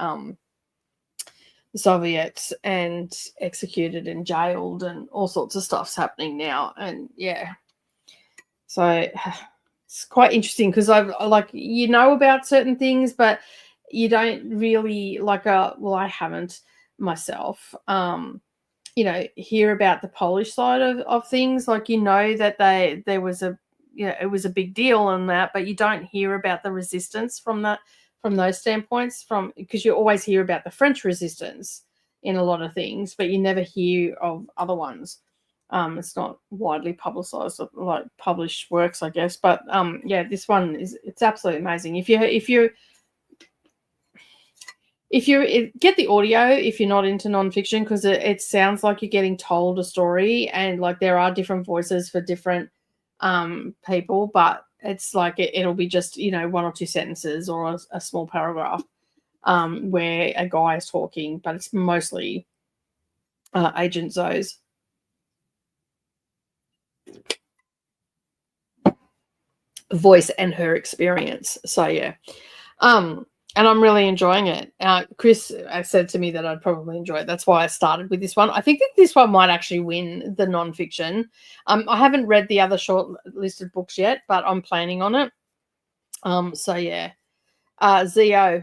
the Soviets and executed and jailed, and all sorts of stuff's happening now. And yeah, so it's quite interesting, because I've like, about certain things, but you don't really like I haven't myself hear about the Polish side of things. Like, that there was it was a big deal and that, but you don't hear about the resistance from those standpoints, because you always hear about the French resistance in a lot of things, but you never hear of other ones. It's not widely publicized, like published works, I guess. But this one it's absolutely amazing. If you get the audio, if you're not into nonfiction, because it sounds like you're getting told a story, and like there are different voices for different people, but it's like it'll be just 1 or 2 sentences or a small paragraph where a guy is talking, but it's mostly Agent Zoe's voice and her experience. So yeah. And I'm really enjoying it. Chris said to me that I'd probably enjoy it. That's why I started with this one. I think that this one might actually win the nonfiction. I haven't read the other short-listed books yet, but I'm planning on it. So yeah. Zo,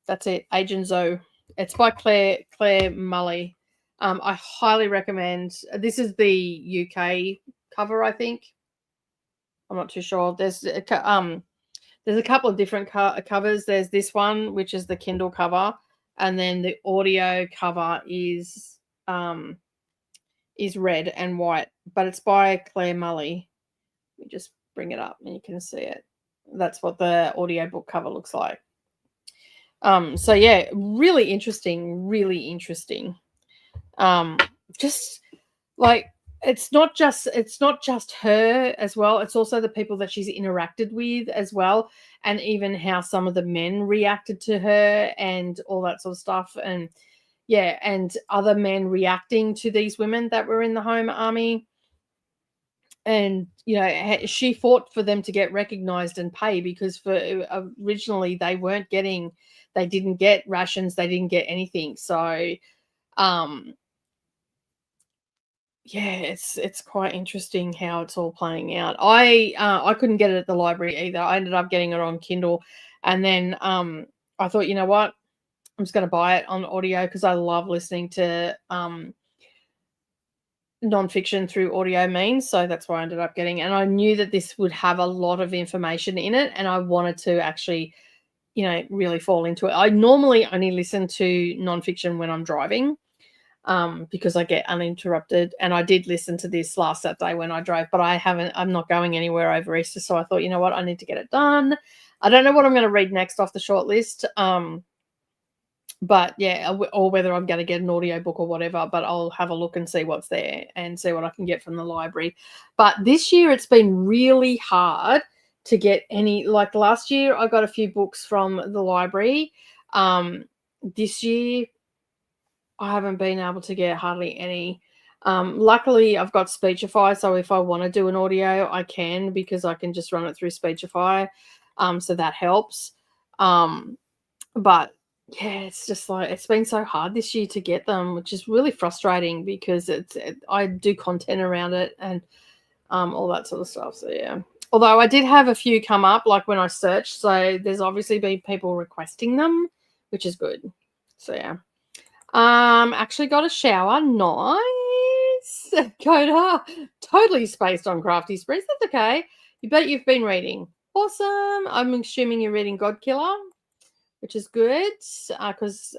that's it. Agent Zo. It's by Claire Mully. I highly recommend. This is the UK cover, I think. I'm not too sure. There's a couple of different covers. There's this one, which is the Kindle cover, and then the audio cover is red and white, but it's by Claire Mully. Let me just bring it up and you can see it. That's what the audiobook cover looks like. So yeah, really interesting. Just like, it's not just her as well, it's also the people that she's interacted with as well, and even how some of the men reacted to her and all that sort of stuff. And yeah, and other men reacting to these women that were in the Home Army. And she fought for them to get recognized and pay, because for originally they didn't get rations, they didn't get anything. So yeah, it's quite interesting how it's all playing out. I couldn't get it at the library either. I ended up getting it on Kindle, and then I thought, you know what, I'm just going to buy it on audio, because I love listening to nonfiction through audio means. So that's why I ended up getting it. And I knew that this would have a lot of information in it, and I wanted to actually, really fall into it. I normally only listen to nonfiction when I'm driving, because I get uninterrupted. And I did listen to this last Saturday when I drove, but I'm not going anywhere over Easter. So I thought, you know what, I need to get it done. I don't know what I'm going to read next off the short list. But yeah, or whether I'm going to get an audiobook or whatever, but I'll have a look and see what's there and see what I can get from the library. But this year it's been really hard to get any, like last year I got a few books from the library. This year I haven't been able to get hardly any. Luckily I've got Speechify, so if I want to do an audio I can, because I can just run it through Speechify. So that helps. But yeah, it's just like it's been so hard this year to get them, which is really frustrating because I do content around it and all that sort of stuff. So yeah. Although I did have a few come up, like when I searched, so there's obviously been people requesting them, which is good. So yeah. Actually got a shower. Nice. Coda. Totally spaced on Crafty Sprints. That's okay. You bet you've been reading. Awesome. I'm assuming you're reading God Killer, which is good, because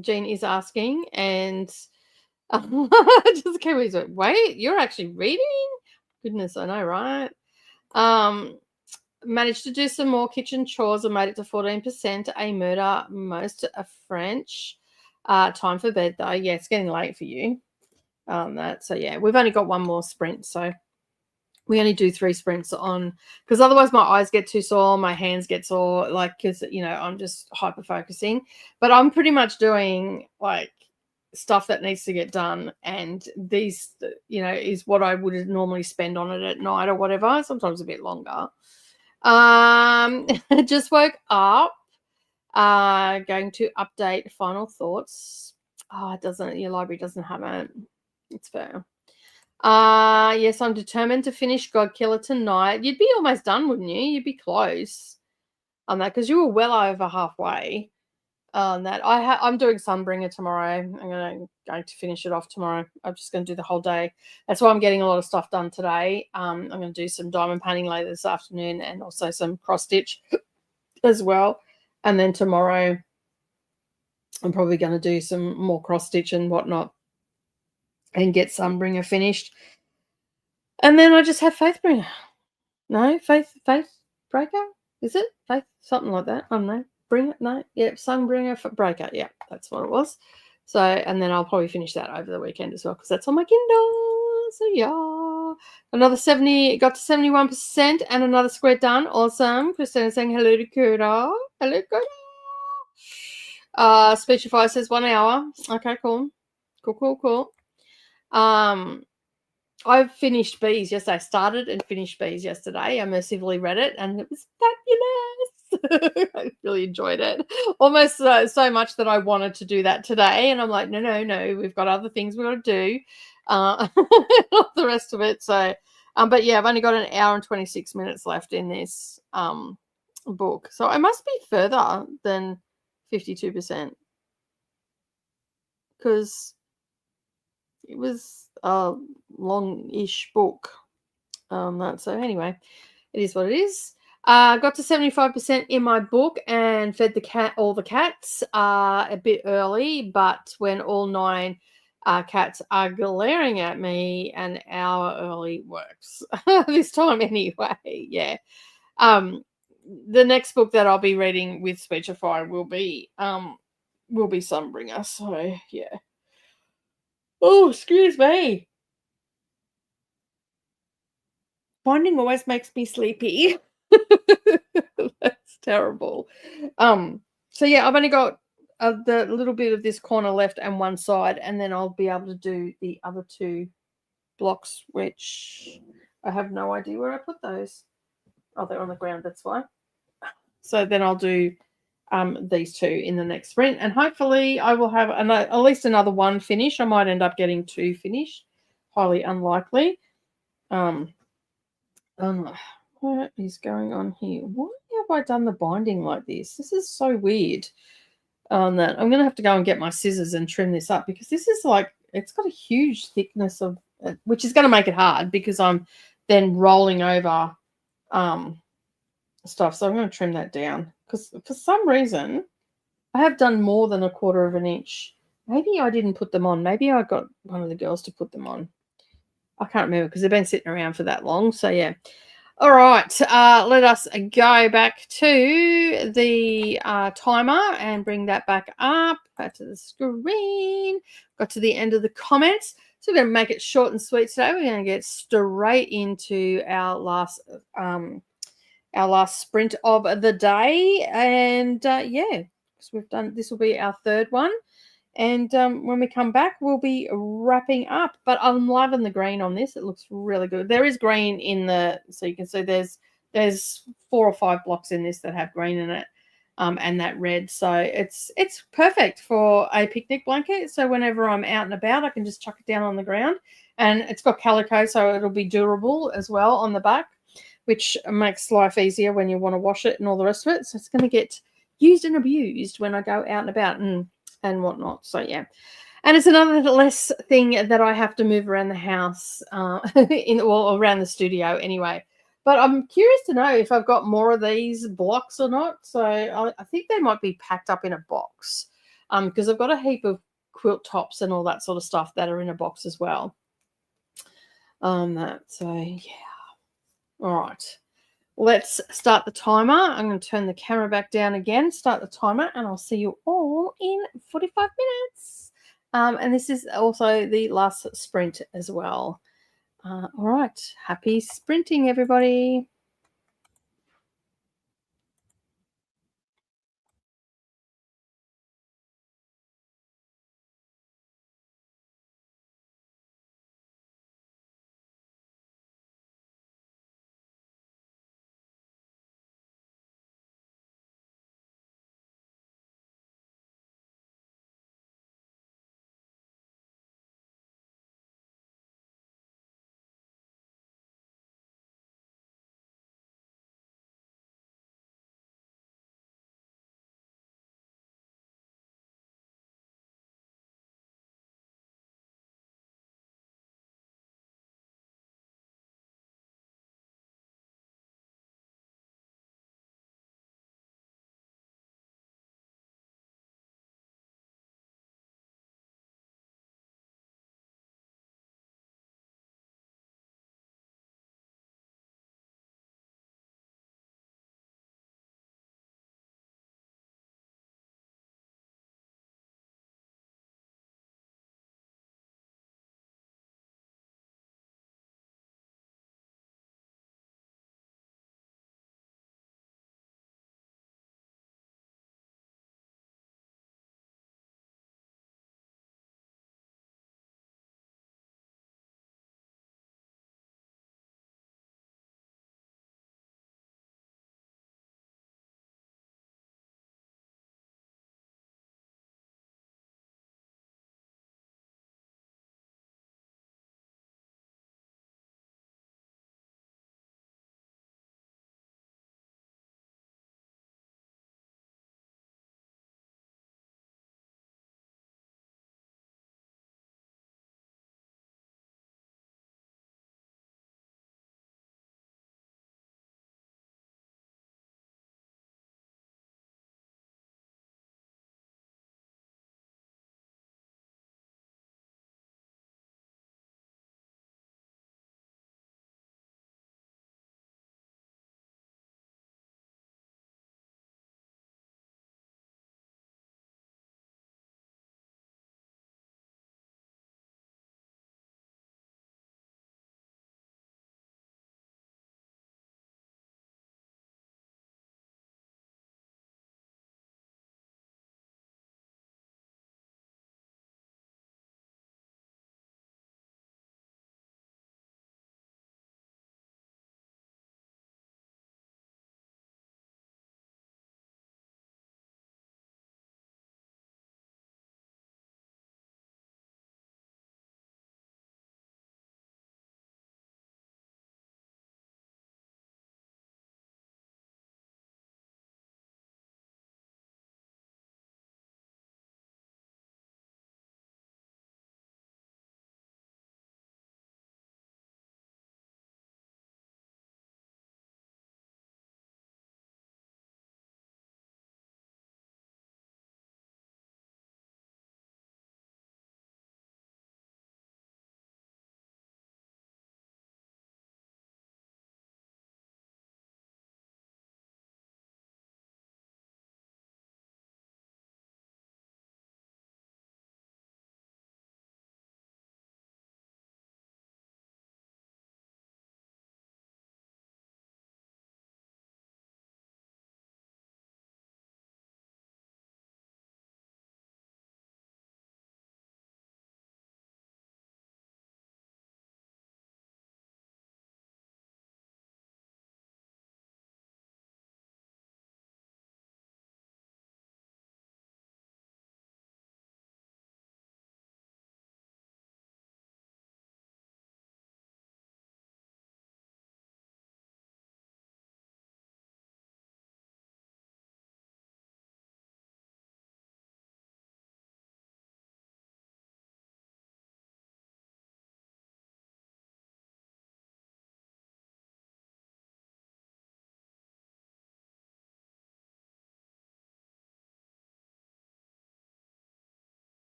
Jean is asking, and just came with, wait, you're actually reading? Goodness, I know, right? Managed to do some more kitchen chores and made it to 14%. A murder, most a French. Time for bed though. Yeah, it's getting late for you. So yeah, we've only got one more sprint, so we only do 3 sprints on, because otherwise my eyes get too sore, my hands get sore, like, because I'm just hyper focusing. But I'm pretty much doing like stuff that needs to get done, and these is what I would normally spend on it at night or whatever, sometimes a bit longer. Just woke up, going to update final thoughts. It doesn't, your library doesn't have it. It's fair. Yes, I'm determined to finish God Killer tonight. You'd be almost done, wouldn't you? You'd be close on that, because you were well over halfway on that. I'm doing Sunbringer tomorrow. I'm going to finish it off tomorrow. I'm just going to do the whole day. That's why I'm getting a lot of stuff done today. I'm going to do some diamond painting later this afternoon, and also some cross stitch as well. And then tomorrow I'm probably going to do some more cross stitch and whatnot and get Sunbringer finished. And then I just have Faithbringer. No, Faith Breaker? Is it? Faith, something like that. I don't know. Bring it? No. Yeah, Sunbringer Breaker. Yeah, that's what it was. So, and then I'll probably finish that over the weekend as well, because that's on my Kindle. So yeah. Another 70, got to 71% and another square done. Awesome. Christina saying hello to Kuda. Hello, Kuda. Speechify says 1 hour. Okay, cool. Cool. I finished Bees yesterday. I started and finished Bees yesterday. I mercifully read it, and it was fabulous. I really enjoyed it. Almost so much that I wanted to do that today. And I'm like, no. We've got other things we've got to do. The rest of it. So, but yeah, I've only got an hour and 26 minutes left in this book. So I must be further than 52%. Because it was a long-ish book. So anyway, it is what it is. Got to 75% in my book and fed all the cats a bit early, but when all 9 cats are glaring at me, an hour early works. This time anyway, yeah. The next book that I'll be reading with Speechify will be Sunbringer. So yeah. Oh, excuse me. Bonding always makes me sleepy. That's terrible. So yeah, I've only got the little bit of this corner left and one side, and then I'll be able to do the other 2 blocks, which I have no idea where I put those. Oh, they're on the ground, that's why. So then I'll do these 2 in the next sprint, and hopefully I will have at least another 1 finished. I might end up getting 2 finished. Highly unlikely. What is going on here? Why have I done the binding like this? This is so weird. On that, I'm gonna have to go and get my scissors and trim this up, because this is like, it's got a huge thickness of, which is going to make it hard because I'm then rolling over stuff. So I'm going to trim that down, because for some reason I have done more than 1/4 of an inch. Maybe I didn't put them on. Maybe I got one of the girls to put them on. I can't remember, because they've been sitting around for that long. So yeah. All right, let us go back to the timer and bring that back up, back to the screen. Got to the end of the comments. So we're going to make it short and sweet today. We're going to get straight into our last sprint of the day. And yeah, so we've done, this will be our third one. And when we come back, we'll be wrapping up. But I'm loving the green on this. It looks really good. There is green in the, so you can see there's 4 or 5 blocks in this that have green in it, and that red. So it's perfect for a picnic blanket. So whenever I'm out and about, I can just chuck it down on the ground. And it's got calico, so it'll be durable as well on the back, which makes life easier when you want to wash it and all the rest of it. So it's going to get used and abused when I go out and about and whatnot. So yeah, and it's another less thing that I have to move around the house, around the studio anyway. But I'm curious to know if I've got more of these blocks or not. So I think they might be packed up in a box, because I've got a heap of quilt tops and all that sort of stuff that are in a box as well. So yeah. All right. Let's start the timer. I'm going to turn the camera back down again, start the timer, and I'll see you all in 45 minutes. And this is also the last sprint as well. All right. Happy sprinting, everybody.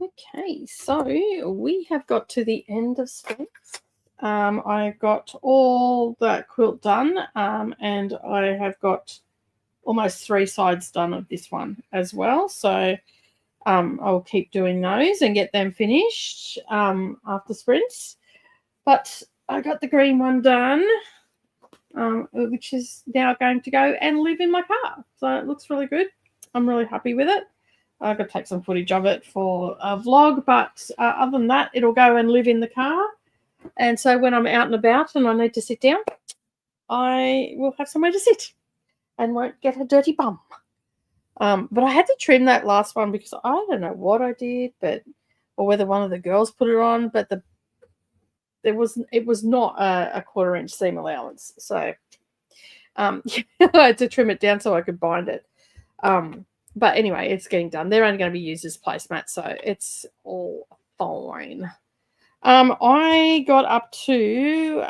Okay, so we have got to the end of sprints. I got all that quilt done, and I have got almost 3 sides done of this one as well. So I'll keep doing those and get them finished after sprints. But I got the green one done, which is now going to go and live in my car. So it looks really good. I'm really happy with it. I've got to take some footage of it for a vlog, but other than that, it'll go and live in the car. And so when I'm out and about and I need to sit down, I will have somewhere to sit and won't get a dirty bum. But I had to trim that last one because I don't know what I did, or whether one of the girls put it on, but it was not a 1/4 inch seam allowance. So I had to trim it down so I could bind it. But anyway, it's getting done. They're only going to be used as placemats, so it's all fine. I got up to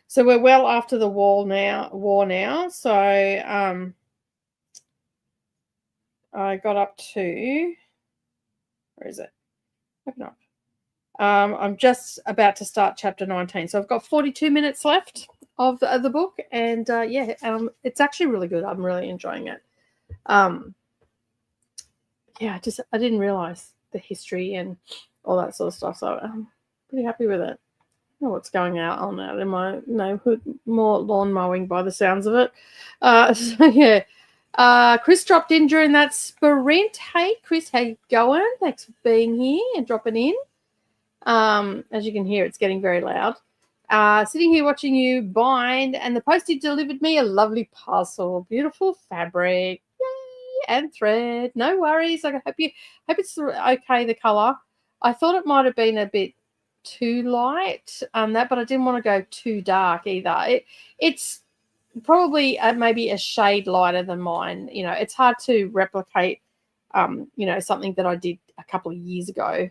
so we're well after the war now. So I got up to, where is it? Open up. I'm just about to start chapter 19. So I've got 42 minutes left of the book, and it's actually really good. I'm really enjoying it. I didn't realize the history and all that sort of stuff, so I'm pretty happy with it. I know what's going on out in my neighborhood, more lawn mowing by the sounds of it. So yeah. Chris dropped in during that sprint. Hey Chris, how you going? Thanks for being here and dropping in. As you can hear, it's getting very loud. Sitting here watching you bind, and the postie delivered me a lovely parcel. Beautiful fabric. Yay! And thread. No worries. I hope it's okay, the colour. I thought it might have been a bit too light, but I didn't want to go too dark either. It's probably maybe a shade lighter than mine. You know, it's hard to replicate, something that I did a couple of years ago.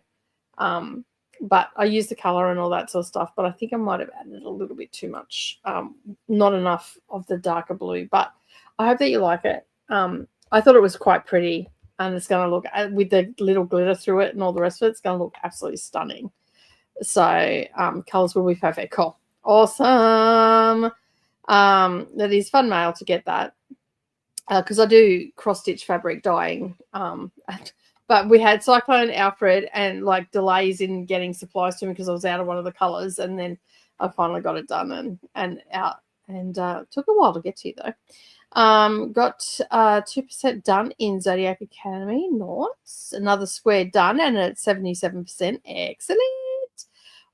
But I used the color and all that sort of stuff, but I think I might have added a little bit too much, not enough of the darker blue, but I hope that you like it. I thought it was quite pretty, and it's going to look, with the little glitter through it and all the rest of it, it's going to look absolutely stunning. So colors will be perfect. Cool. Awesome. That is fun mail to get that, because I do cross-stitch fabric dyeing, but we had Cyclone Alfred and like delays in getting supplies to me because I was out of one of the colors, and then I finally got it done and out, and took a while to get to, though. Got 2% done in Zodiac Academy. Nice. Another square done, and at 77%. Excellent.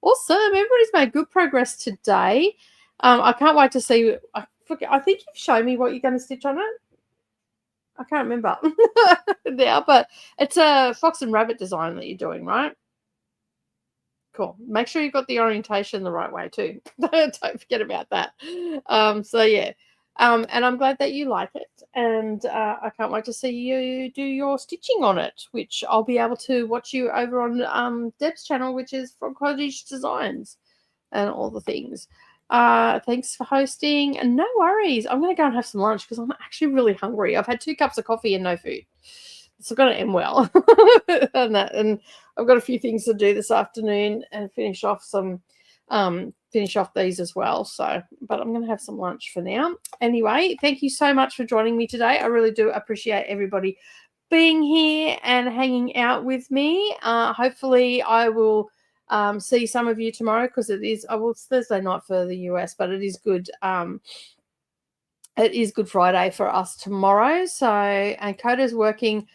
Awesome. Everybody's made good progress today. I can't wait to see. I think you've shown me what you're going to stitch on it. I can't remember now, but it's a fox and rabbit design that you're doing, right? Cool. Make sure you've got the orientation the right way too. Don't forget about that. So yeah. And I'm glad that you like it, and I can't wait to see you do your stitching on it, which I'll be able to watch you over on Deb's channel, which is Frog Cottage Designs, and all the things. Thanks for hosting, and no worries. I'm going to go and have some lunch because I'm actually really hungry. I've had 2 cups of coffee and no food, so I've got to end well. and I've got a few things to do this afternoon and finish off these as well. So, but I'm going to have some lunch for now. Anyway, thank you so much for joining me today. I really do appreciate everybody being here and hanging out with me. Hopefully I will see some of you tomorrow, because it's Thursday night for the US, but it is good. It is Good Friday for us tomorrow. So, and Coda's working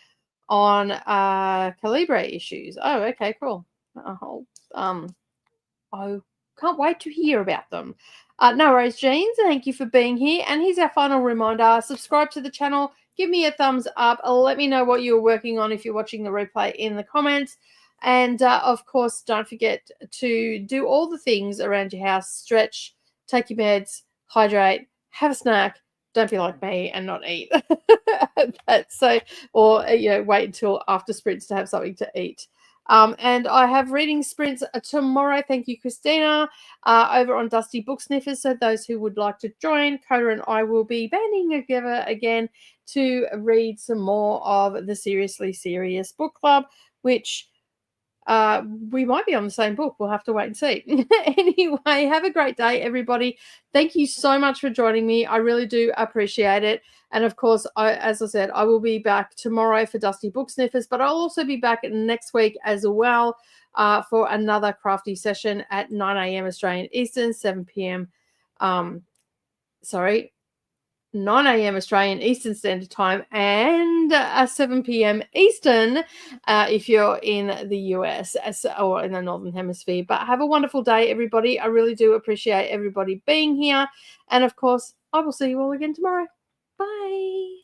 on Calibra issues. Oh, okay, cool. I can't wait to hear about them. No worries, Jeans. Thank you for being here. And here's our final reminder. Subscribe to the channel. Give me a thumbs up. Let me know what you're working on if you're watching the replay in the comments. And, of course, don't forget to do all the things around your house. Stretch, take your meds, hydrate, have a snack. Don't be like me and not eat. Or wait until after sprints to have something to eat. And I have reading sprints tomorrow. Thank you, Christina, over on Dusty Book Sniffers. So those who would like to join, Coda and I will be banding together again to read some more of the Seriously Serious Book Club, which we might be on the same book. We'll have to wait and see. Anyway, have a great day, everybody. Thank you so much for joining me. I really do appreciate it. And of course, as I said, I will be back tomorrow for Dusty Book Sniffers, but I'll also be back next week as well for another crafty session at 9 a.m. Australian Eastern, 7 p.m. 9 a.m. Australian Eastern Standard Time, and 7 p.m. Eastern if you're in the US or in the Northern Hemisphere. But have a wonderful day, everybody. I really do appreciate everybody being here. And of course, I will see you all again tomorrow. Bye.